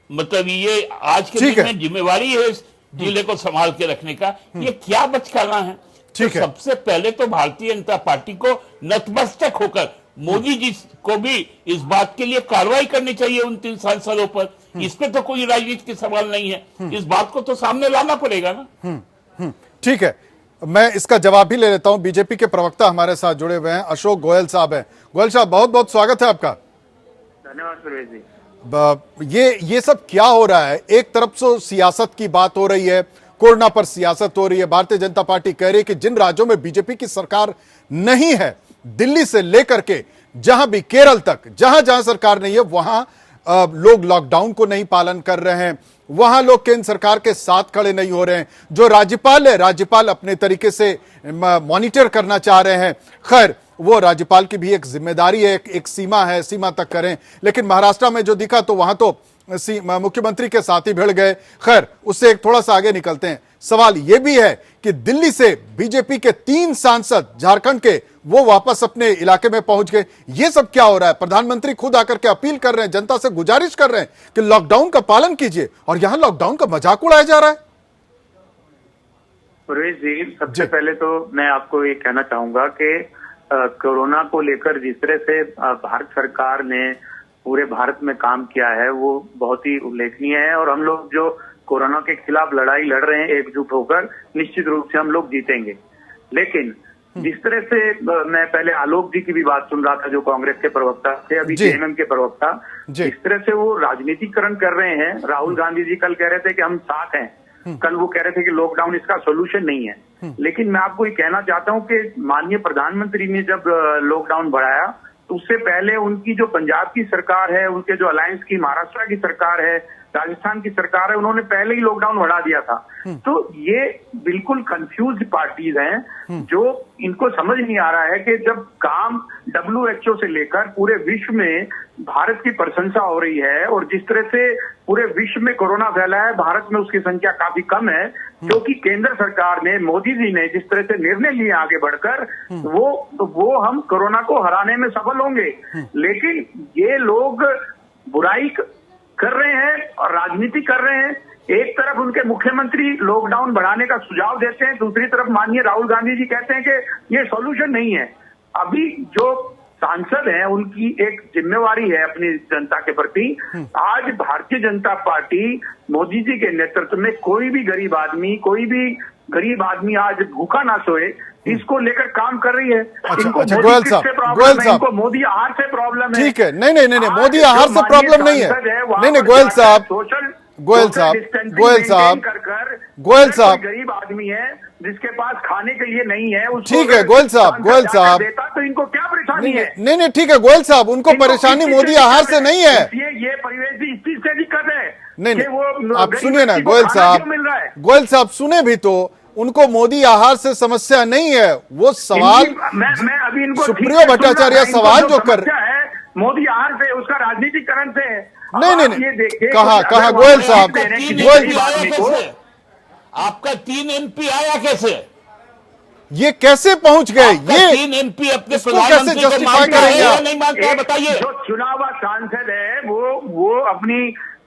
मतलब ये आज के दिन में जिम्मेवारी है इस जिले को संभाल के रखने का, ये क्या बचकाना है? तो सबसे पहले तो भारतीय जनता पार्टी को नतमस्तक होकर मोदी जी को भी इस बात के लिए कार्रवाई करनी चाहिए उन 3 सांसदों पर। इस पे तो कोई राजनीति की सवाल नहीं है, इस बात को तो सामने लाना पड़ेगा ना। ठीक है, मैं इसका जवाब भी ले लेता हूं। बीजेपी के प्रवक्ता हमारे साथ जुड़े हुए हैं, अशोक गोयल साहब हैं। गोयल साहब, बहुत बहुत स्वागत है आपका। धन्यवाद सुरेश जी। ये सब क्या हो रहा है? एक तरफ से सियासत की बात हो रही है, कोरोना पर सियासत हो रही है, भारतीय जनता पार्टी कह रही है कि जिन राज्यों में बीजेपी की सरकार नहीं है, दिल्ली से लेकर के जहां भी केरल तक, जहां जहां सरकार नहीं है, वहां लोग लॉकडाउन को नहीं पालन कर रहे हैं, वहां लोग केंद्र सरकार के साथ खड़े नहीं हो रहे हैं। जो राज्यपाल है, राज्यपाल अपने तरीके से मॉनिटर करना चाह रहे हैं। खैर, वो राज्यपाल की भी एक जिम्मेदारी है, एक सीमा है, सीमा तक करें। लेकिन महाराष्ट्र में जो दिखा तो वहां तो मुख्यमंत्री के साथ ही भिड़ गए। खैर, उससे एक थोड़ा सा आगे निकलते हैं। सवाल यह भी है कि दिल्ली से बीजेपी के 3 सांसद झारखंड के वो वापस अपने इलाके में पहुंच गए। ये सब क्या हो रहा है? प्रधानमंत्री खुद आकर के अपील कर रहे हैं, जनता से गुजारिश कर रहे हैं कि लॉकडाउन का पालन कीजिए, और यहां लॉकडाउन का मजाक उड़ाया जा रहा है। सुरेश जी, सबसे पहले तो मैं आपको ये कहना चाहूंगा कि कोरोना को लेकर जिस तरह से भारत सरकार ने पूरे भारत में काम किया है वो बहुत ही उल्लेखनीय है, और हम लोग जो कोरोना के खिलाफ लड़ाई लड़ रहे हैं एकजुट होकर, निश्चित रूप से हम लोग जीतेंगे। लेकिन जिस तरह से मैं पहले आलोक जी की भी बात सुन रहा था, जो कांग्रेस के प्रवक्ता थे, अभी जेएमएम के प्रवक्ता, जिस तरह से वो राजनीतिकरण कर रहे हैं। राहुल गांधी जी कल कह रहे थे कि हम साथ हैं, कल वो कह रहे थे कि लॉकडाउन इसका सोल्यूशन नहीं है। लेकिन मैं आपको ये कहना चाहता हूं कि माननीय प्रधानमंत्री ने जब लॉकडाउन बढ़ाया तो उससे पहले उनकी जो पंजाब की सरकार है, उनके जो अलायंस की महाराष्ट्र की सरकार है, राजस्थान की सरकार है, उन्होंने पहले ही लॉकडाउन बढ़ा दिया था। तो ये बिल्कुल कंफ्यूज पार्टीज हैं, जो इनको समझ नहीं आ रहा है कि जब काम WHO से लेकर पूरे विश्व में भारत की प्रशंसा हो रही है, और जिस तरह से पूरे विश्व में कोरोना फैला है, भारत में उसकी संख्या काफी कम है, क्योंकि केंद्र सरकार ने, मोदी जी ने जिस तरह से निर्णय लिए आगे बढ़कर, वो हम कोरोना को हराने में सफल होंगे। लेकिन ये लोग बुराई कर रहे हैं और राजनीति कर रहे हैं। एक तरफ उनके मुख्यमंत्री लॉकडाउन बढ़ाने का सुझाव देते हैं, दूसरी तरफ माननीय राहुल गांधी जी कहते हैं कि ये सॉल्यूशन नहीं है। अभी जो सांसद हैं उनकी एक जिम्मेवारी है अपनी जनता के प्रति। आज भारतीय जनता पार्टी मोदी जी के नेतृत्व में कोई भी गरीब आदमी आज भूखा ना सोए, इसको लेकर काम कर रही है। इनको गोयल साहब, मोदी आहार से प्रॉब्लम है। ठीक है, नहीं, मोदी आहार से प्रॉब्लम नहीं है। नहीं, गोयल साहब, गरीब आदमी है जिसके पास खाने के लिए नहीं है, ठीक है गोयल साहब देता तो इनको क्या परेशानी है? नहीं, ठीक है गोयल साहब, उनको परेशानी मोदी आहार से नहीं है। ये परिवेश भी इस चीज से दिक्कत है। नहीं, आप सुनिए ना गोयल साहब सुने भी तो, उनको मोदी आहार से समस्या नहीं है। वो सवाल मैं अभी इनको सुप्रियो भट्टाचार्य सवाल जो कर है मोदी आहार से, उसका राजनीतिकरण से है। नहीं, कहा गोयल साहब, आपका 3 MP आया कैसे? ये कैसे पहुंच गए? ये 3 MP अपने कैसे जस्टिफाई करेंगे? नहीं मानते हैं, बताइए। जो चुनावा सांसद है वो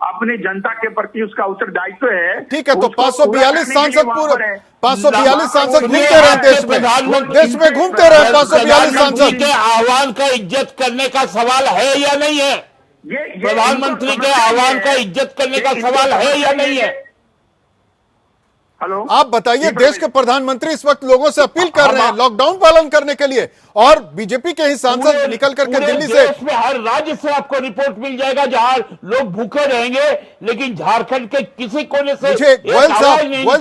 अपनी जनता के प्रति उसका उत्तरदायित्व है। ठीक है, तो 542 सांसद पूरे 542 सांसद घूमते रहे देश में घूमते रहे 542 सांसद के आह्वान का इज्जत करने का सवाल है या नहीं है? प्रधानमंत्री के आह्वान का इज्जत करने का सवाल है या नहीं है? हेलो, आप बताइए, देश के प्रधानमंत्री इस वक्त लोगों से अपील कर रहे हैं लॉकडाउन पालन करने के लिए, और बीजेपी के ही सांसद निकल करके दिल्ली से। देश में हर राज्य से आपको रिपोर्ट मिल जाएगा जहां लोग भूखे रहेंगे, लेकिन झारखंड के किसी कोने से मुझे गोयल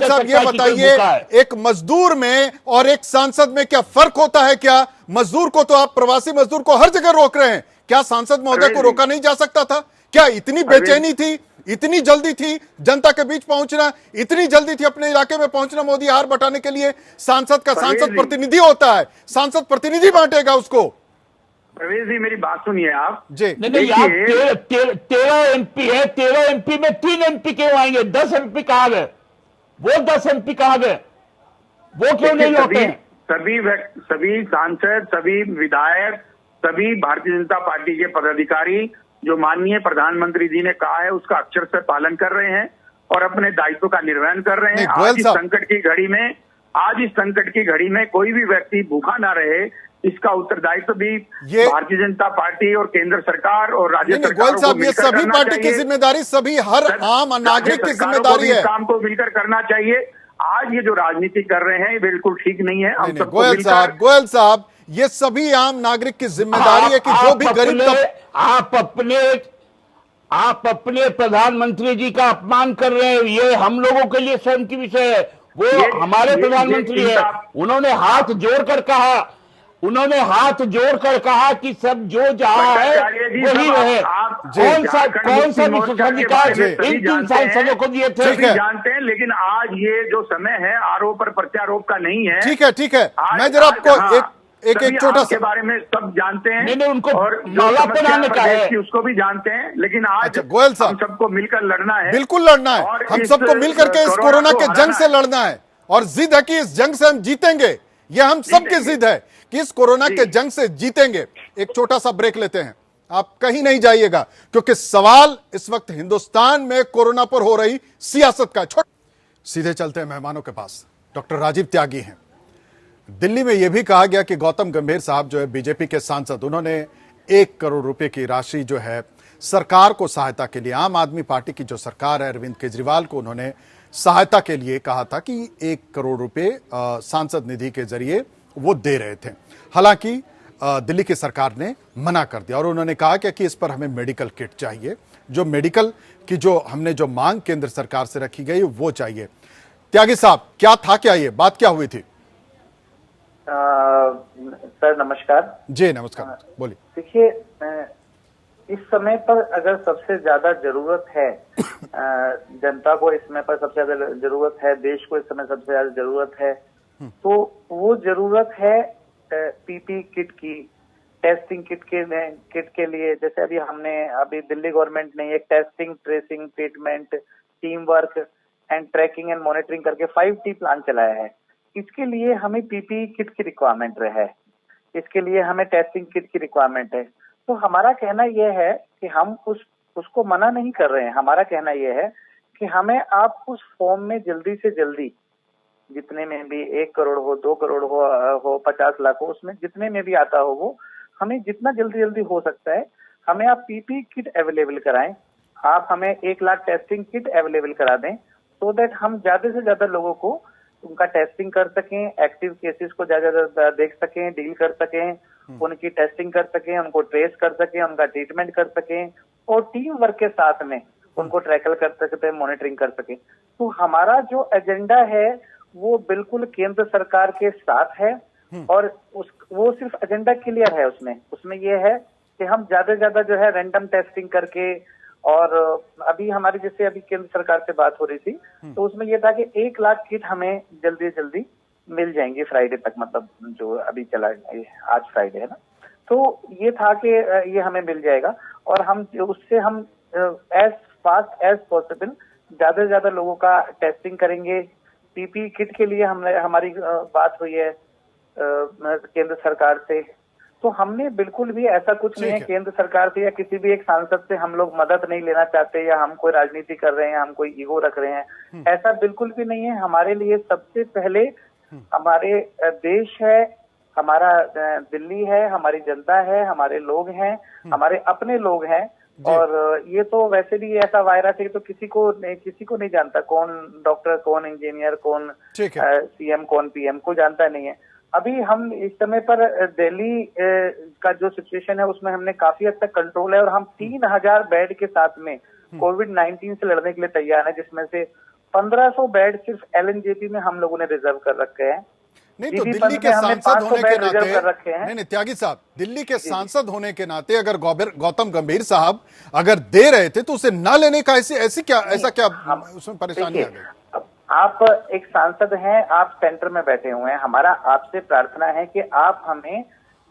साहब ये बताइए, एक मजदूर में और एक सांसद में क्या फर्क होता है? क्या मजदूर को तो आप, प्रवासी मजदूर को हर जगह रोक रहे हैं, क्या सांसद महोदय को रोका नहीं जा सकता था? क्या इतनी बेचैनी थी, इतनी जल्दी थी जनता के बीच पहुंचना, इतनी जल्दी थी अपने इलाके में पहुंचना? मोदी हार बटाने के लिए सांसद का सांसद प्रतिनिधि होता है, सांसद प्रतिनिधि बांटेगा उसको। प्रवेश जी, मेरी बात सुनिए आप जी। नहीं, आप 13 एमपी है, 13 एमपी में 3 एमपी क्यों आएंगे? 10 एमपी कहां गए? वो 10 एमपी कहां गए? वो क्यों नहीं होते हैं? सभी सांसद, सभी विधायक, सभी भारतीय जनता पार्टी के पदाधिकारी जो माननीय प्रधानमंत्री जी ने कहा है उसका अक्षर से पालन कर रहे हैं और अपने दायित्व का निर्वहन कर रहे हैं। आज इस संकट की घड़ी में कोई भी व्यक्ति भूखा ना रहे, इसका उत्तरदायित्व भी भारतीय जनता पार्टी और केंद्र सरकार और राज्य सरकार को मिलकर करना चाहिए। सभी पार्टी की जिम्मेदारी, सभी हर आम नागरिक की जिम्मेदारी है। काम को मिलकर करना चाहिए। आज ये जो राजनीति कर रहे हैं ये बिल्कुल ठीक नहीं है। हम सबको गोयल साहब, ये सभी आम नागरिक की जिम्मेदारी है कि जो भी गरीब आप अपने प्रधानमंत्री जी का अपमान कर रहे हैं। ये हम लोगों के लिए शर्म की विषय है। वो हमारे प्रधानमंत्री है, उन्होंने हाथ जोड़कर कहा कि सब जो जहां है वही रहे। कौन सा विशेषाधिकार इन 3 सांसदों को दिए थे? जानते हैं, लेकिन आज ये जो समय है आरोप और प्रत्यारोप का नहीं है। ठीक है। मैं जरा आपको एक छोटा सा के बारे में सब जानते हैं। नहीं, उनको और बनाने का है उसको भी जानते हैं, लेकिन आज गोयल साहब, हम सबको मिलकर लड़ना है। बिल्कुल लड़ना है, हम सबको मिलकर के इस कोरोना के जंग से लड़ना है, और जिद है कि इस जंग से हम जीतेंगे। ये हम सबकी जिद है कि इस कोरोना के जंग से जीतेंगे। एक छोटा सा ब्रेक लेते हैं, आप कहीं नहीं जाइएगा, क्योंकि सवाल इस वक्त हिंदुस्तान में कोरोना पर हो रही सियासत का। सीधे चलते हैं मेहमानों के पास। डॉक्टर राजीव त्यागी हैं। दिल्ली में यह भी कहा गया कि गौतम गंभीर साहब जो है बीजेपी के सांसद, उन्होंने 1 करोड़ रुपए की राशि जो है सरकार को सहायता के लिए, आम आदमी पार्टी की जो सरकार है अरविंद केजरीवाल को, उन्होंने सहायता के लिए कहा था कि 1 करोड़ रुपए सांसद निधि के जरिए वो दे रहे थे। हालांकि दिल्ली की सरकार ने मना कर दिया और उन्होंने कहा कि इस पर हमें मेडिकल किट चाहिए, जो मेडिकल की जो हमने जो मांग केंद्र सरकार से रखी गई वो चाहिए। त्यागी साहब, क्या था, क्या ये बात क्या हुई थी? सर नमस्कार। जी नमस्कार, बोलिए। देखिए, इस समय पर अगर सबसे ज्यादा जरूरत है जनता को, इस समय पर सबसे ज्यादा जरूरत है, देश को इस समय सबसे ज्यादा जरूरत है, तो वो जरूरत है पीपी किट की, टेस्टिंग किट के लिए। जैसे अभी दिल्ली गवर्नमेंट ने एक testing, tracing, treatment, team work and tracking and monitoring करके 5T प्लान चलाया है। इसके लिए हमें पीपी किट की रिक्वायरमेंट है, इसके लिए हमें टेस्टिंग किट की रिक्वायरमेंट है। तो हमारा कहना यह है कि हम उसको मना नहीं कर रहे हैं। हमारा कहना यह है कि हमें आप उस फॉर्म में जल्दी से जल्दी, जितने में भी 1 करोड़ हो, 2 करोड़ हो 50 लाख हो, उसमें जितने में भी आता हो वो हमें जितना जल्दी हो सकता है हमें आप पीपी किट अवेलेबल कराएं। आप हमें 1 लाख टेस्टिंग किट अवेलेबल करा दें, सो दैट हम ज्यादा से ज्यादा लोगों को उनका टेस्टिंग कर सकें, एक्टिव केसेस को ज्यादा देख सकें, डील कर सकें, उनकी टेस्टिंग कर सकें, उनको ट्रेस कर सकें, उनका ट्रीटमेंट कर सकें, और टीम वर्क के साथ में उनको ट्रैकल कर सकते हैं, मॉनिटरिंग कर सकें। तो हमारा जो एजेंडा है वो बिल्कुल केंद्र सरकार के साथ है, और वो सिर्फ एजेंडा क्लियर है। उसमें ये है कि हम ज्यादा से ज्यादा जो है रैंडम टेस्टिंग करके, और अभी हमारी जैसे अभी केंद्र सरकार से बात हो रही थी, तो उसमें यह था कि 1 लाख किट हमें जल्दी से जल्दी मिल जाएंगे फ्राइडे तक, मतलब जो अभी चला, आज फ्राइडे है ना, तो ये था कि ये हमें मिल जाएगा, और उससे हम एज फास्ट एज पॉसिबल ज्यादा से ज्यादा लोगों का टेस्टिंग करेंगे। पीपी किट के लिए हमारी बात हुई है केंद्र सरकार से, तो हमने बिल्कुल भी ऐसा कुछ नहीं है केंद्र सरकार से या किसी भी एक सांसद से हम लोग मदद नहीं लेना चाहते, या हम कोई राजनीति कर रहे हैं, हम कोई ईगो रख रहे हैं, ऐसा बिल्कुल भी नहीं है। हमारे लिए सबसे पहले हमारे देश है, हमारा दिल्ली है, हमारी जनता है, हमारे लोग हैं, हमारे अपने लोग हैं, और ये तो वैसे भी ऐसा वायरस है तो किसी को नहीं जानता, कौन डॉक्टर, कौन इंजीनियर, कौन सीएम, कौन पीएम को जानता नहीं है। अभी हम इस समय पर दिल्ली का जो सिचुएशन है उसमें हमने काफी हद तक कंट्रोल है और हम 3000 बेड के साथ में कोविड-19 से लड़ने के लिए तैयार है, जिसमें से 1500 बेड सिर्फ एलएनजेपी में हम लोगों ने रिजर्व कर रखे हैं। नहीं तो दिल्ली के सांसद होने के नाते, नहीं त्यागी साहब, दिल्ली के सांसद होने के नाते अगर गौतम गंभीर साहब अगर दे रहे थे तो उसे ना लेने का ऐसा क्या उसमें परेशानी आ गई? आप एक सांसद हैं, आप सेंटर में बैठे हुए हैं, हमारा आपसे प्रार्थना है कि आप हमें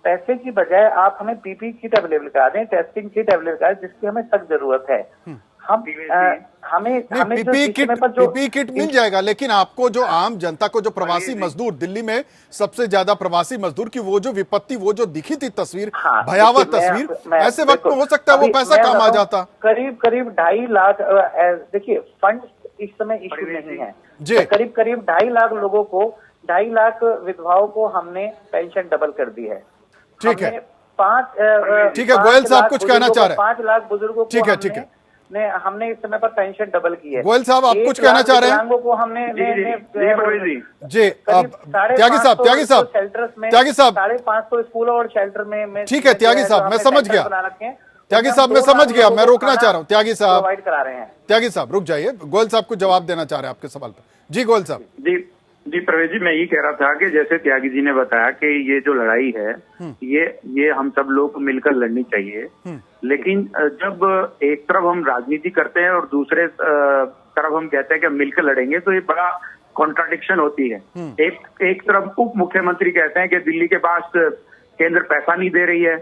पैसे की बजाय आप हमें पीपी किट अवेलेबल करा दें, टेस्टिंग किट अवेलेबल करा दें, जिसकी हमें सख्त जरूरत है। हमें पीपी किट मिल जाएगा, लेकिन आपको जो आम जनता को, जो प्रवासी मजदूर, दिल्ली में सबसे ज्यादा प्रवासी मजदूर की वो जो विपत्ति, वो जो दिखी थी तस्वीर, भयावह तस्वीर, ऐसे वक्त में हो सकता है वो पैसा काम आ जाता। करीब 2.5 लाख, देखिए फंड इस समय इशू नहीं है जी, तो करीब 2.5 लाख लोगों को, 2.5 लाख विधवाओं को हमने पेंशन डबल कर दी है। ठीक है, 5 ठीक है, गोयल साहब कुछ कहना चाह रहे हैं। 5 लाख बुजुर्गों ठीक है, हमने इस समय पर पेंशन डबल की है। गोयल साहब आप कुछ कहना चाह रहे हैं? को हमने जी त्यागी साहब 550 स्कूल और शेल्टर में ठीक है त्यागी साहब, मैं समझ गया, त्यागी साहब मैं समझ गया, मैं रोकना चाह रहा हूँ त्यागी साहब, प्रोवाइड करा रहे हैं। त्यागी साहब रुक जाइए, गोयल साहब को जवाब देना चाह रहे हैं आपके सवाल पर। जी गोयल साहब। जी प्रवेश जी, मैं ये कह रहा था कि जैसे त्यागी जी ने बताया कि ये जो लड़ाई है ये हम सब लोग को मिलकर लड़नी चाहिए, लेकिन जब एक तरफ हम राजनीति करते हैं और दूसरे तरफ हम कहते हैं कि मिलकर लड़ेंगे, तो ये बड़ा कॉन्ट्राडिक्शन होती है। एक तरफ उप मुख्यमंत्री कहते हैं कि दिल्ली के पास केंद्र पैसा नहीं दे रही है,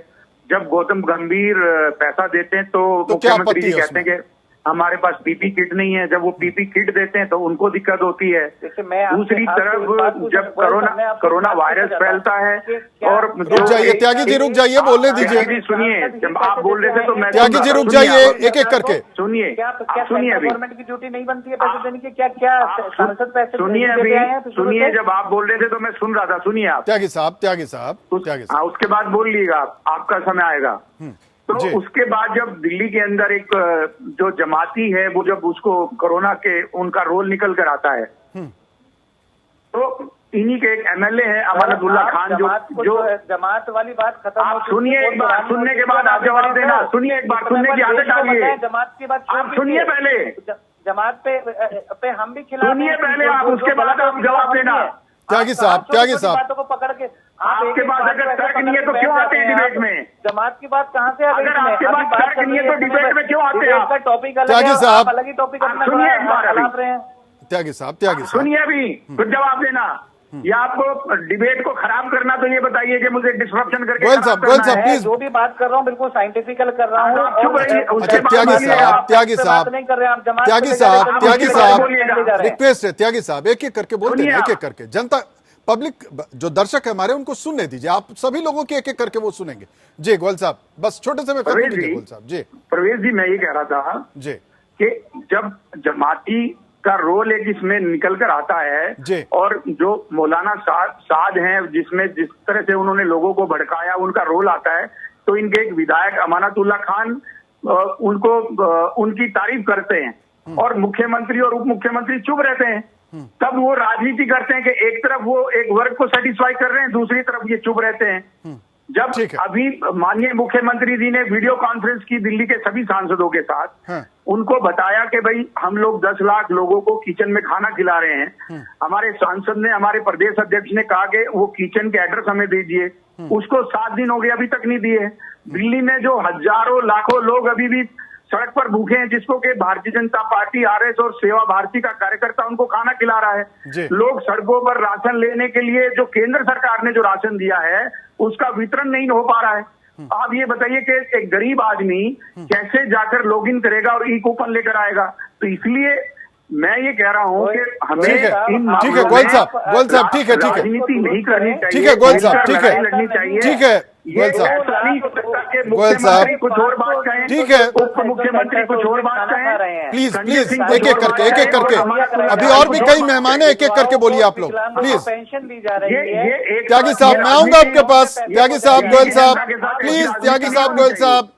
जब गौतम गंभीर पैसा देते हैं तो मुख्यमंत्री जी कहते हैं कि हमारे पास पीपी किट नहीं है। जब वो पीपी किट देते हैं तो उनको दिक्कत होती है। दूसरी तरफ जब कोरोना वायरस फैलता है और रुक जाइए त्यागी जी, रुक जाइए, बोलने दीजिए। सुनिए, जब आप बोल रहे थे तो मैं त्यागी जी रुक जाइए, एक एक करके सुनिए, सुनिए अभी, गवर्नमेंट की ड्यूटी नहीं बनती है पैसे देने की? क्या सांसद पैसे सुनिए अभी, सुनिए, जब आप बोल रहे थे तो मैं सुन रहा था, सुनिए आप। त्यागी साहब उसके बाद बोल लीजिएगा, आपका समय आएगा। तो उसके बाद जब दिल्ली के अंदर एक जो जमाती है वो जब उसको कोरोना के उनका रोल निकल कर आता है, तो इन्हीं के एक एमएलए है अमानतुल्लाह खान, जो जमात वाली बात खत्म। आप सुनिए एक बार, सुनने के बाद आप जवाब देना। सुनिए एक बार, सुनने की आदत डालिए। जमात की बात आप सुनिए पहले, जमात पे हम भी खिलाफ। सुनिए पहले आप, उसके बाद आप जवाब देना। त्यागी साहब बातों को पकड़ के आपके पास अगर तर्क नहीं है तो क्यों आते हैं डिबेट में? जमात की बात कहाँ से आ गई? अगर आपके पास तर्क नहीं है तो डिबेट में क्यों आते हैं? आपका टॉपिक अलग त्यागी है, साहब अलग ही टॉपिक सुनिए एक बार रहे हैं। त्यागी साहब सुनिए अभी, फिर जवाब देना। या आपको डिबेट को खराब करना तो ये बताइए कि मुझे डिस्ट्रप्शन करके गोयल साहब प्लीज, जो भी बात कर रहा हूँ बिल्कुल साइंटिफिकल कर रहा हूँ। त्यागी साहब रिक्वेस्ट है, त्यागी साहब एक एक करके बोलते हैं, एक एक करके जनता पब्लिक जो दर्शक है हमारे उनको सुनने दीजिए, आप सभी लोगों की एक एक करके वो सुनेंगे। जी गोयल साहब बस छोटे से में गोयल साहब। जी प्रवेश जी, मैं ये कह रहा था जी कि जब जमाती का रोल एक इसमें निकल कर आता है और जो मौलाना साद हैं जिसमें जिस तरह से उन्होंने लोगों को भड़काया उनका रोल आता है, तो इनके एक विधायक अमानतुल्लाह खान उनको उनकी तारीफ करते हैं और मुख्यमंत्री और उप मुख्यमंत्री चुप रहते हैं। तब वो राजनीति करते हैं कि एक तरफ वो एक वर्ग को सेटिस्फाई कर रहे हैं, दूसरी तरफ ये चुप रहते हैं। जब अभी माननीय मुख्यमंत्री जी ने वीडियो कॉन्फ्रेंस की दिल्ली के सभी सांसदों के साथ, उनको बताया कि भाई हम लोग 10 लाख लोगों को किचन में खाना खिला रहे हैं। हमारे सांसद ने, हमारे प्रदेश अध्यक्ष ने कहा कि वो किचन के एड्रेस हमें दीजिए, उसको 7 दिन हो गए अभी तक नहीं दिए। दिल्ली में जो हजारों लाखों लोग अभी भी सड़क पर भूखे हैं, जिसको कि भारतीय जनता पार्टी, आरएस और सेवा भारती का कार्यकर्ता उनको खाना खिला रहा है। लोग सड़कों पर राशन लेने के लिए जो केंद्र सरकार ने जो राशन दिया है उसका वितरण नहीं हो पा रहा है। आप ये बताइए कि एक गरीब आदमी कैसे जाकर लॉगिन करेगा और ई कूपन लेकर आएगा? तो इसलिए मैं ये कह रहा हूँ कि हमें ठीक है गोयल साहब ठीक है राजनीति नहीं करनी चाहिए। ठीक है गोयल साहब, ठीक है लड़नी चाहिए। ठीक है गोयल साहब, गोयल साहब कुछ और बात कहें, ठीक है, उप मुख्यमंत्री कुछ और बात कहें। प्लीज एक एक करके अभी और भी कई मेहमान है, एक एक करके बोलिए आप लोग प्लीज। पेंशन दी जा रही है। त्यागी साहब मैं आऊंगा आपके पास, त्यागी साहब गोयल साहब प्लीज, त्यागी साहब गोयल साहब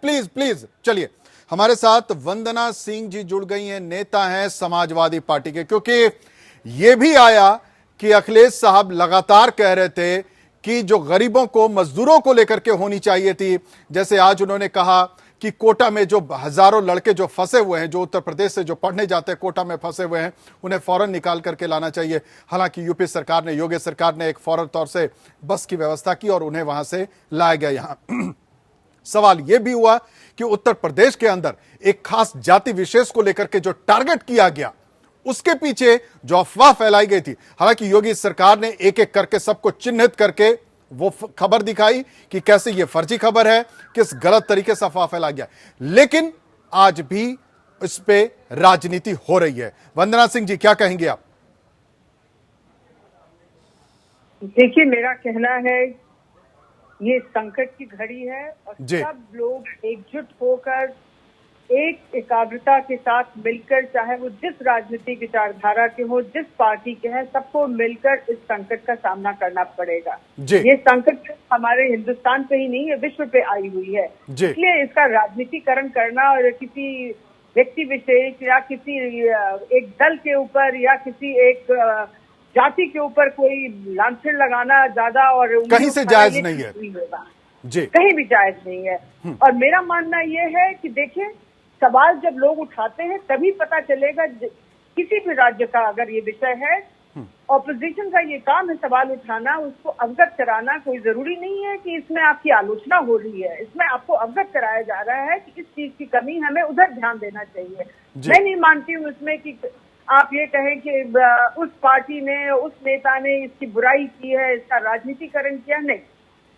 प्लीज चलिए। हमारे साथ वंदना सिंह जी जुड़ गई हैं, नेता हैं समाजवादी पार्टी के। क्योंकि ये भी आया कि अखिलेश साहब लगातार कह रहे थे कि जो गरीबों को, मजदूरों को लेकर के होनी चाहिए थी, जैसे आज उन्होंने कहा कि कोटा में जो हजारों लड़के जो फंसे हुए हैं, जो उत्तर प्रदेश से जो पढ़ने जाते हैं कोटा में फंसे हुए हैं, उन्हें फौरन निकाल करके लाना चाहिए। हालांकि यूपी सरकार ने, योगी सरकार ने एक फौरन तौर से बस की व्यवस्था की और उन्हें वहां से लाया गया यहां। सवाल यह भी हुआ कि उत्तर प्रदेश के अंदर एक खास जाति विशेष को लेकर के जो टारगेट किया गया, उसके पीछे जो अफवाह फैलाई गई थी, हालांकि योगी सरकार ने एक एक करके सबको चिन्हित करके वो खबर दिखाई कि कैसे ये फर्जी खबर है, किस गलत तरीके से अफवाह फैला गया, लेकिन आज भी इस पे राजनीति हो रही है। वंदना सिंह जी, क्या कहेंगे आप? देखिए, मेरा कहना है ये संकट की घड़ी है और जी। सब लोग एकजुट होकर एक एकाग्रता के साथ मिलकर, चाहे वो जिस राजनीतिक विचारधारा के हो, जिस पार्टी के हैं, सबको मिलकर इस संकट का सामना करना पड़ेगा। ये संकट हमारे हिंदुस्तान पे ही नहीं है, विश्व पे आई हुई है। इसलिए इसका राजनीतिकरण करना और किसी व्यक्ति विशेष या किसी एक दल के ऊपर या किसी एक जाति के ऊपर कोई लांछन लगाना ज्यादा और कहीं से जायज नहीं है जी, कहीं भी जायज नहीं है। और मेरा मानना यह है कि देखें, सवाल जब लोग उठाते हैं तभी पता चलेगा। किसी भी राज्य का अगर ये विषय है, ऑपोजिशन का ये काम है सवाल उठाना, उसको अवगत कराना। कोई जरूरी नहीं है कि इसमें आपकी आलोचना हो रही है, इसमें आपको अवगत कराया जा रहा है कि इस चीज की कमी, हमें उधर ध्यान देना चाहिए। मैं नहीं मानती हूँ इसमें कि आप ये कहें कि उस पार्टी ने, उस नेता ने इसकी बुराई की है, इसका राजनीतिकरण किया। नहीं,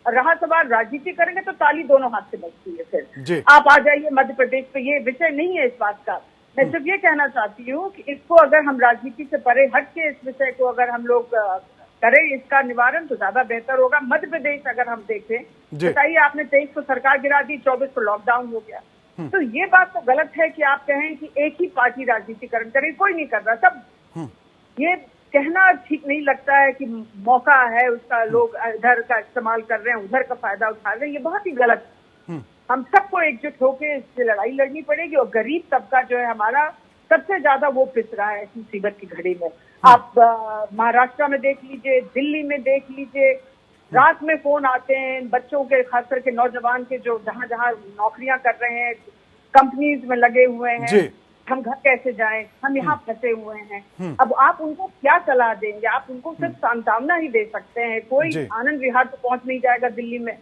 रहा सवाल राजनीति करेंगे तो ताली दोनों हाथ से बजती है। फिर आप आ जाइए मध्य प्रदेश पे, ये विषय नहीं है इस बात का। मैं सिर्फ ये कहना चाहती हूँ कि इसको अगर हम राजनीति से परे हट के इस विषय को अगर हम लोग करें, इसका निवारण तो ज्यादा बेहतर होगा। मध्य प्रदेश अगर हम देखें, बताइए, आपने 23 को सरकार गिरा दी, 24 को लॉकडाउन हो गया। तो ये बात तो गलत है कि आप कहें कि एक ही पार्टी राजनीतिकरण करे, कोई नहीं कर रहा सब। ये कहना ठीक नहीं लगता है कि मौका है उसका, लोग इधर का इस्तेमाल कर रहे हैं, उधर का फायदा उठा रहे हैं, ये बहुत ही गलत। हम सबको एकजुट होकर इससे लड़ाई लड़नी पड़ेगी। और गरीब तबका जो है हमारा, सबसे ज्यादा वो पिस रहा है इस मुसीबत की घड़ी में। आप महाराष्ट्र में देख लीजिए, दिल्ली में देख लीजिए, रात में फोन आते हैं बच्चों के, खास करके नौजवान के, जो जहां जहां नौकरियां कर रहे हैं, कंपनीज में लगे हुए हैं, हम घर कैसे जाएं, हम यहाँ फंसे हुए हैं। अब आप उनको क्या सलाह देंगे? आप उनको सिर्फ सांत्वना ही दे सकते हैं। कोई आनंद विहार तो पहुंच नहीं जाएगा दिल्ली में,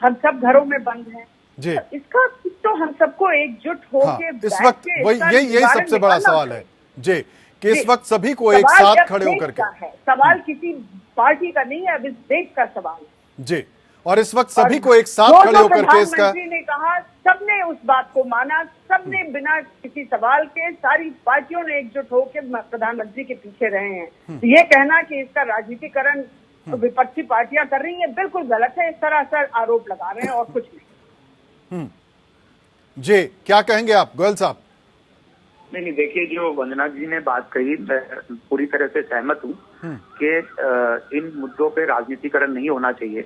हम सब घरों में बंद हैं। तो इसका तो हम सबको एकजुट होकर इस वक्त यही सबसे बड़ा सवाल है जी, कि इस वक्त सभी को एक साथ खड़े होकर के, सवाल किसी पार्टी का नहीं है, अब इस देश का सवाल जी, और इस वक्त सभी को एक साथ खड़े होकर के इसका, प्रधानमंत्री ने कहा, सबने उस बात को माना, सबने बिना किसी सवाल के, सारी पार्टियों ने एकजुट होकर प्रधानमंत्री के पीछे रहे हैं। ये कहना कि इसका राजनीतिकरण विपक्षी पार्टियां कर रही हैं, बिल्कुल गलत है। इस तरह से आरोप लगा रहे हैं और कुछ नहीं। जी, क्या कहेंगे आप गोयल साहब? नहीं, देखिए, जो वंदना जी ने बात कही, मैं पूरी तरह से सहमत हूँ कि इन मुद्दों पे राजनीतिकरण नहीं होना चाहिए।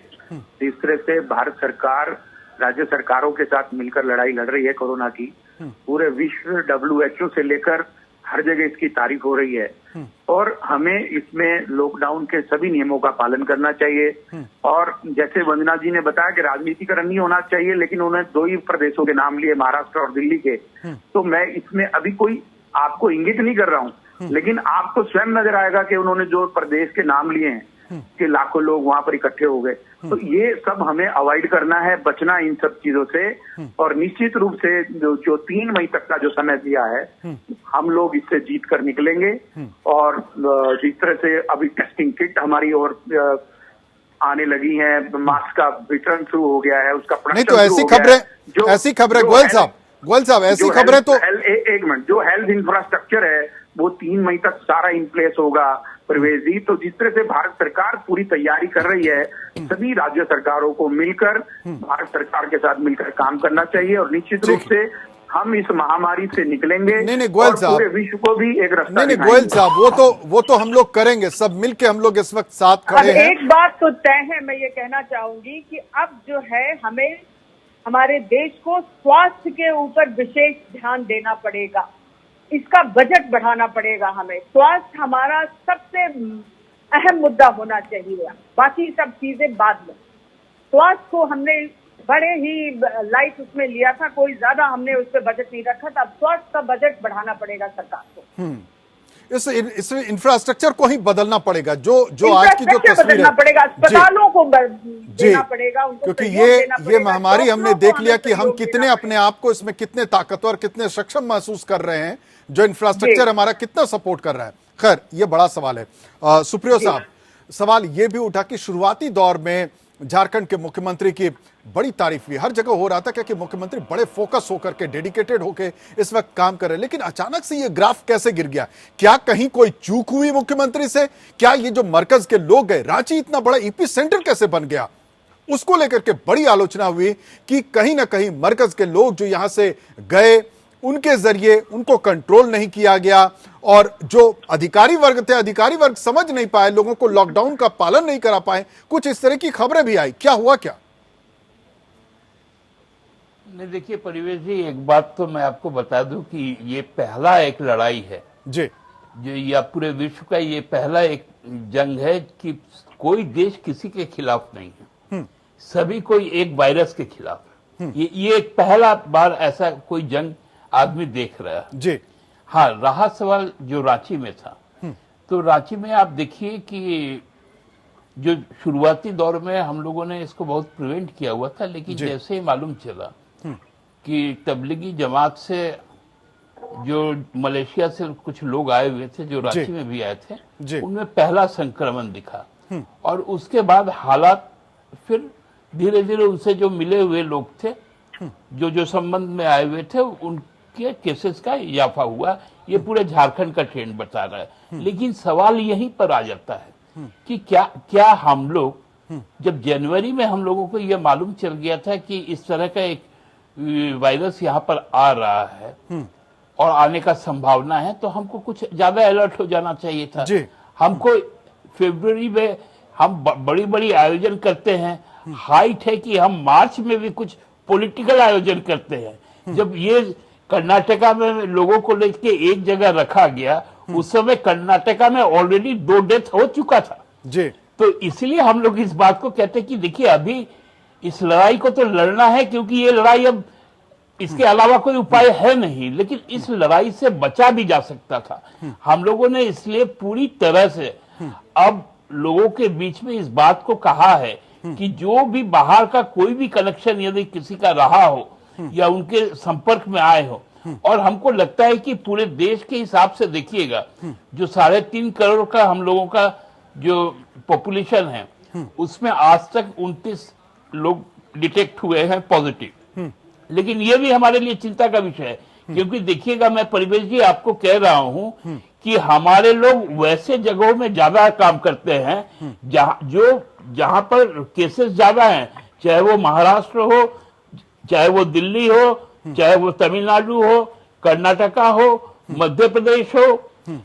इस तरह से भारत सरकार राज्य सरकारों के साथ मिलकर लड़ाई लड़ रही है कोरोना की। पूरे विश्व WHO से लेकर हर जगह इसकी तारीफ हो रही है और हमें इसमें लॉकडाउन के सभी नियमों का पालन करना चाहिए। और जैसे वंदना जी ने बताया कि राजनीतिकरण नहीं होना चाहिए, लेकिन उन्होंने 2 ही प्रदेशों के नाम लिए, महाराष्ट्र और दिल्ली के। तो मैं इसमें अभी कोई आपको इंगित नहीं कर रहा हूँ, लेकिन आपको स्वयं नजर आएगा कि उन्होंने जो प्रदेश के नाम लिए हैं कि लाखों लोग वहां पर इकट्ठे हो गए। तो ये सब हमें अवॉइड करना है, बचना इन सब चीजों से। और निश्चित रूप से जो 3 मई तक का जो समय दिया है, हम लोग इससे जीत कर निकलेंगे। और जिस तरह से अभी टेस्टिंग किट हमारी ओर आने लगी है, मास्क का वितरण शुरू हो गया है, उसका नहीं तो ऐसी खबरें गोयल साहब ऐसी खबरें तो एक मिनट, जो हेल्थ इंफ्रास्ट्रक्चर है वो 3 मई तक सारा इन प्लेस होगा प्रवेश जी। तो जिस तरह से भारत सरकार पूरी तैयारी कर रही है, सभी राज्य सरकारों को मिलकर भारत सरकार के साथ मिलकर काम करना चाहिए और निश्चित रूप से हम इस महामारी से निकलेंगे। नहीं गोयल साहब, पूरे विश्व को भी एक रास्ता नहीं गोयल साहब, वो तो हम लोग करेंगे, सब मिलके हम लोग इस वक्त साथ खड़े हैं। एक बात तो तय है, मैं ये कहना चाहूंगी कि अब जो है हमें हमारे देश को स्वास्थ्य के ऊपर विशेष ध्यान देना पड़ेगा। इसका बजट बढ़ाना पड़ेगा हमें। स्वास्थ्य हमारा सबसे अहम मुद्दा होना चाहिए, बाकी सब चीजें बाद में। स्वास्थ्य को हमने बड़े ही लाइट उसमें लिया था, कोई ज्यादा हमने उस पर बजट नहीं रखा था। अब स्वास्थ्य का बजट बढ़ाना पड़ेगा सरकार को। इस इंफ्रास्ट्रक्चर को ही बदलना पड़ेगा। जो आज की जो तस्वीर है, पड़ेगा, अस्पतालों को देना पड़ेगा, क्योंकि ये महामारी हमने देख लिया कि हम कितने अपने आप को इसमें कितने ताकतवर, कितने सक्षम महसूस कर रहे हैं, जो इंफ्रास्ट्रक्चर हमारा कितना सपोर्ट कर रहा है। खैर, ये बड़ा सवाल है। सुप्रियो साहब, सवाल ये भी उठा कि शुरुआती दौर में झारखंड के मुख्यमंत्री की बड़ी तारीफ हुई, हर जगह हो रहा था क्योंकि मुख्यमंत्री बड़े फोकस होकर के, डेडिकेटेड होकर इस वक्त काम कर रहे हैं। लेकिन अचानक से ये ग्राफ कैसे गिर गया? क्या कहीं कोई चूक हुई मुख्यमंत्री से? क्या ये जो मरकज के लोग गए, रांची इतना बड़ा ईपी सेंटर कैसे बन गया, उसको लेकर के बड़ी आलोचना हुई कि कहीं ना कहीं मरकज के लोग जो यहां से गए, उनके जरिए उनको कंट्रोल नहीं किया गया, और जो अधिकारी वर्ग थे, अधिकारी वर्ग समझ नहीं पाए, लोगों को लॉकडाउन का पालन नहीं करा पाए। कुछ इस तरह की खबरें भी आई, क्या हुआ क्या? नहीं, देखिए परिवेश जी, एक बात तो मैं आपको बता दूं कि ये पहला एक लड़ाई है जी, जो या पूरे विश्व का ये पहला एक जंग है कि कोई देश किसी के खिलाफ नहीं है, सभी कोई एक वायरस के खिलाफ है। ये एक पहला बार ऐसा कोई जंग आदमी देख रहा है जी। हाँ, रहा सवाल जो रांची में था, तो रांची में आप देखिए कि जो शुरुआती दौर में हम लोगों ने इसको बहुत प्रिवेंट किया हुआ था, लेकिन जैसे ही मालूम चला कि तबलीगी जमात से जो मलेशिया से कुछ लोग आए हुए थे, जो रांची में भी आए थे, उनमें पहला संक्रमण दिखा, और उसके बाद हालात फिर धीरे धीरे उनसे जो मिले हुए लोग थे, जो संबंध में आए हुए थे, उनके केसेस का इजाफा हुआ। ये पूरे झारखंड का ट्रेंड बता रहा है। लेकिन सवाल यहीं पर आ जाता है कि क्या हम लोग, जब जनवरी में हम लोगों को यह मालूम चल गया था कि इस तरह का एक वायरस यहाँ पर आ रहा है और आने का संभावना है, तो हमको कुछ ज्यादा अलर्ट हो जाना चाहिए था। हमको फरवरी में हम बड़ी बड़ी आयोजन करते हैं, हाइट है कि हम मार्च में भी कुछ पॉलिटिकल आयोजन करते हैं। जब ये कर्नाटका में लोगों को लेके एक जगह रखा गया, उस समय कर्नाटका में ऑलरेडी 2 डेथ हो चुका था जी। तो इसलिए हम लोग इस बात को कहते हैं कि देखिए, अभी इस लड़ाई को तो लड़ना है, क्योंकि ये लड़ाई अब इसके अलावा कोई उपाय है नहीं, लेकिन इस लड़ाई से बचा भी जा सकता था। हम लोगों ने इसलिए पूरी तरह से अब लोगों के बीच में इस बात को कहा है कि जो भी बाहर का कोई भी कनेक्शन यदि किसी का रहा हो या उनके संपर्क में आए हो, और हमको लगता है कि पूरे देश के हिसाब से देखिएगा, जो 3.5 करोड़ का हम लोगों का जो पॉपुलेशन है, उसमें आज तक 29 लोग डिटेक्ट हुए हैं पॉजिटिव। लेकिन ये भी हमारे लिए चिंता का विषय है, क्योंकि देखिएगा, मैं परिवेश जी आपको कह रहा हूं कि हमारे लोग वैसे जगहों में ज्यादा काम करते हैं जहां पर केसेस ज्यादा हैं, चाहे वो महाराष्ट्र हो, चाहे वो दिल्ली हो, चाहे वो तमिलनाडु हो, कर्नाटका हो, मध्य प्रदेश हो,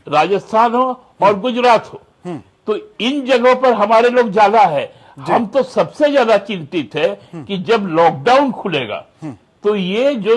राजस्थान हो और गुजरात हो। तो इन जगहों पर हमारे लोग ज्यादा है। हम तो सबसे ज्यादा चिंतित है कि जब लॉकडाउन खुलेगा तो ये जो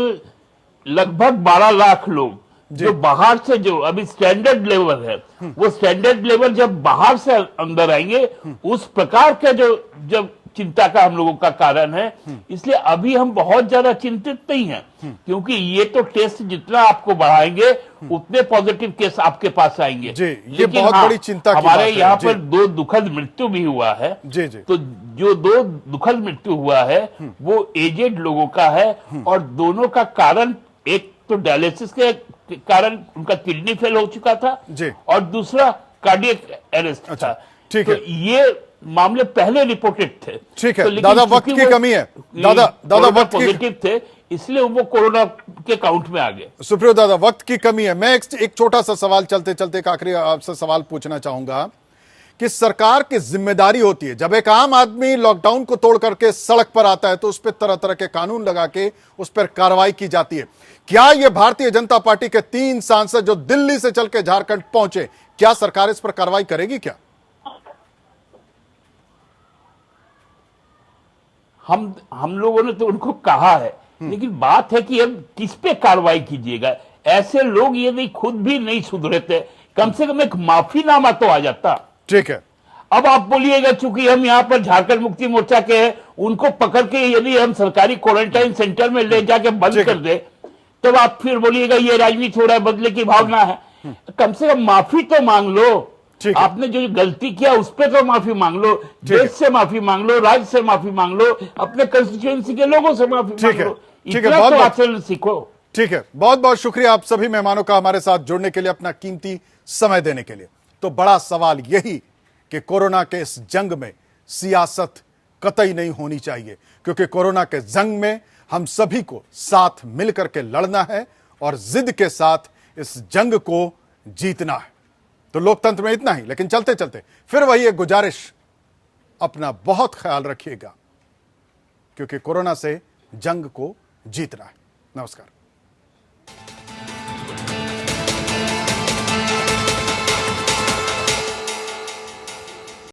लगभग 12 लाख लोग जो बाहर से, जो अभी स्टैंडर्ड लेवल है, वो स्टैंडर्ड लेवल जब बाहर से अंदर आएंगे, उस प्रकार का जब चिंता का हम लोगों का कारण है। इसलिए अभी हम बहुत ज्यादा चिंतित नहीं हैं, क्योंकि ये तो टेस्ट जितना आपको बढ़ाएंगे उतने पॉजिटिव केस आपके पास आएंगे। ये बहुत बड़ी चिंता की हमारे यहाँ पर 2 दुखद मृत्यु भी हुआ है। तो जो 2 दुखद मृत्यु हुआ है वो एजेड लोगों का है, और दोनों का कारण, एक तो डायलिसिस के कारण उनका किडनी फेल हो चुका था, और दूसरा कार्डियक अरेस्ट था। ठीक है, तो ये मामले पहले रिपोर्टेड थे। ठीक है, दादा वक्त की कमी है, दादा वक्त पॉजिटिव थे, इसलिए वो कोरोना के काउंट में आ गए। सुप्रियो दादा, वक्त की कमी है। मैं एक छोटा सा सवाल चलते चलते एक आखिरी आपसे सवाल पूछना चाहूंगा कि सरकार की जिम्मेदारी होती है, जब एक आम आदमी लॉकडाउन को तोड़ करके सड़क पर आता है तो उस पर तरह तरह के कानून लगा के उस पर कार्रवाई की जाती है। क्या ये भारतीय जनता पार्टी के 3 सांसद जो दिल्ली से चल के झारखंड पहुंचे, क्या सरकार इस पर कार्रवाई करेगी क्या? हम लोगों ने तो उनको कहा है, लेकिन बात है कि अब किस पे कार्रवाई कीजिएगा। ऐसे लोग यदि खुद भी नहीं सुधरे थे, कम से कम एक माफीनामा तो आ जाता। ठीक है, अब आप बोलिएगा चूंकि हम यहाँ पर झारखंड मुक्ति मोर्चा के हैं, उनको पकड़ के यदि हम सरकारी क्वारंटाइन सेंटर में ले जाके बंद कर दे, तब आप फिर बोलिएगा ये राजनीति हो रहा है, बदले की भावना है। कम से कम माफी तो मांग लो। आपने जो गलती किया उस पर तो माफी मांग लो, देश से माफी मांग लो, राज्य से माफी मांग लो, अपने कंस्टिट्यूएंसी के लोगों से माफी मांग लो। इतना तो आचरण सीखो। ठीक है, बहुत बहुत शुक्रिया आप सभी मेहमानों का हमारे साथ जुड़ने के लिए, अपना कीमती समय देने के लिए। तो बड़ा सवाल यही कि कोरोना के इस जंग में सियासत कतई नहीं होनी चाहिए, क्योंकि कोरोना के जंग में हम सभी को साथ मिलकर के लड़ना है और जिद के साथ इस जंग को जीतना है। तो लोकतंत्र में इतना ही, लेकिन चलते चलते फिर वही एक गुजारिश, अपना बहुत ख्याल रखिएगा, क्योंकि कोरोना से जंग को जीतना है। नमस्कार।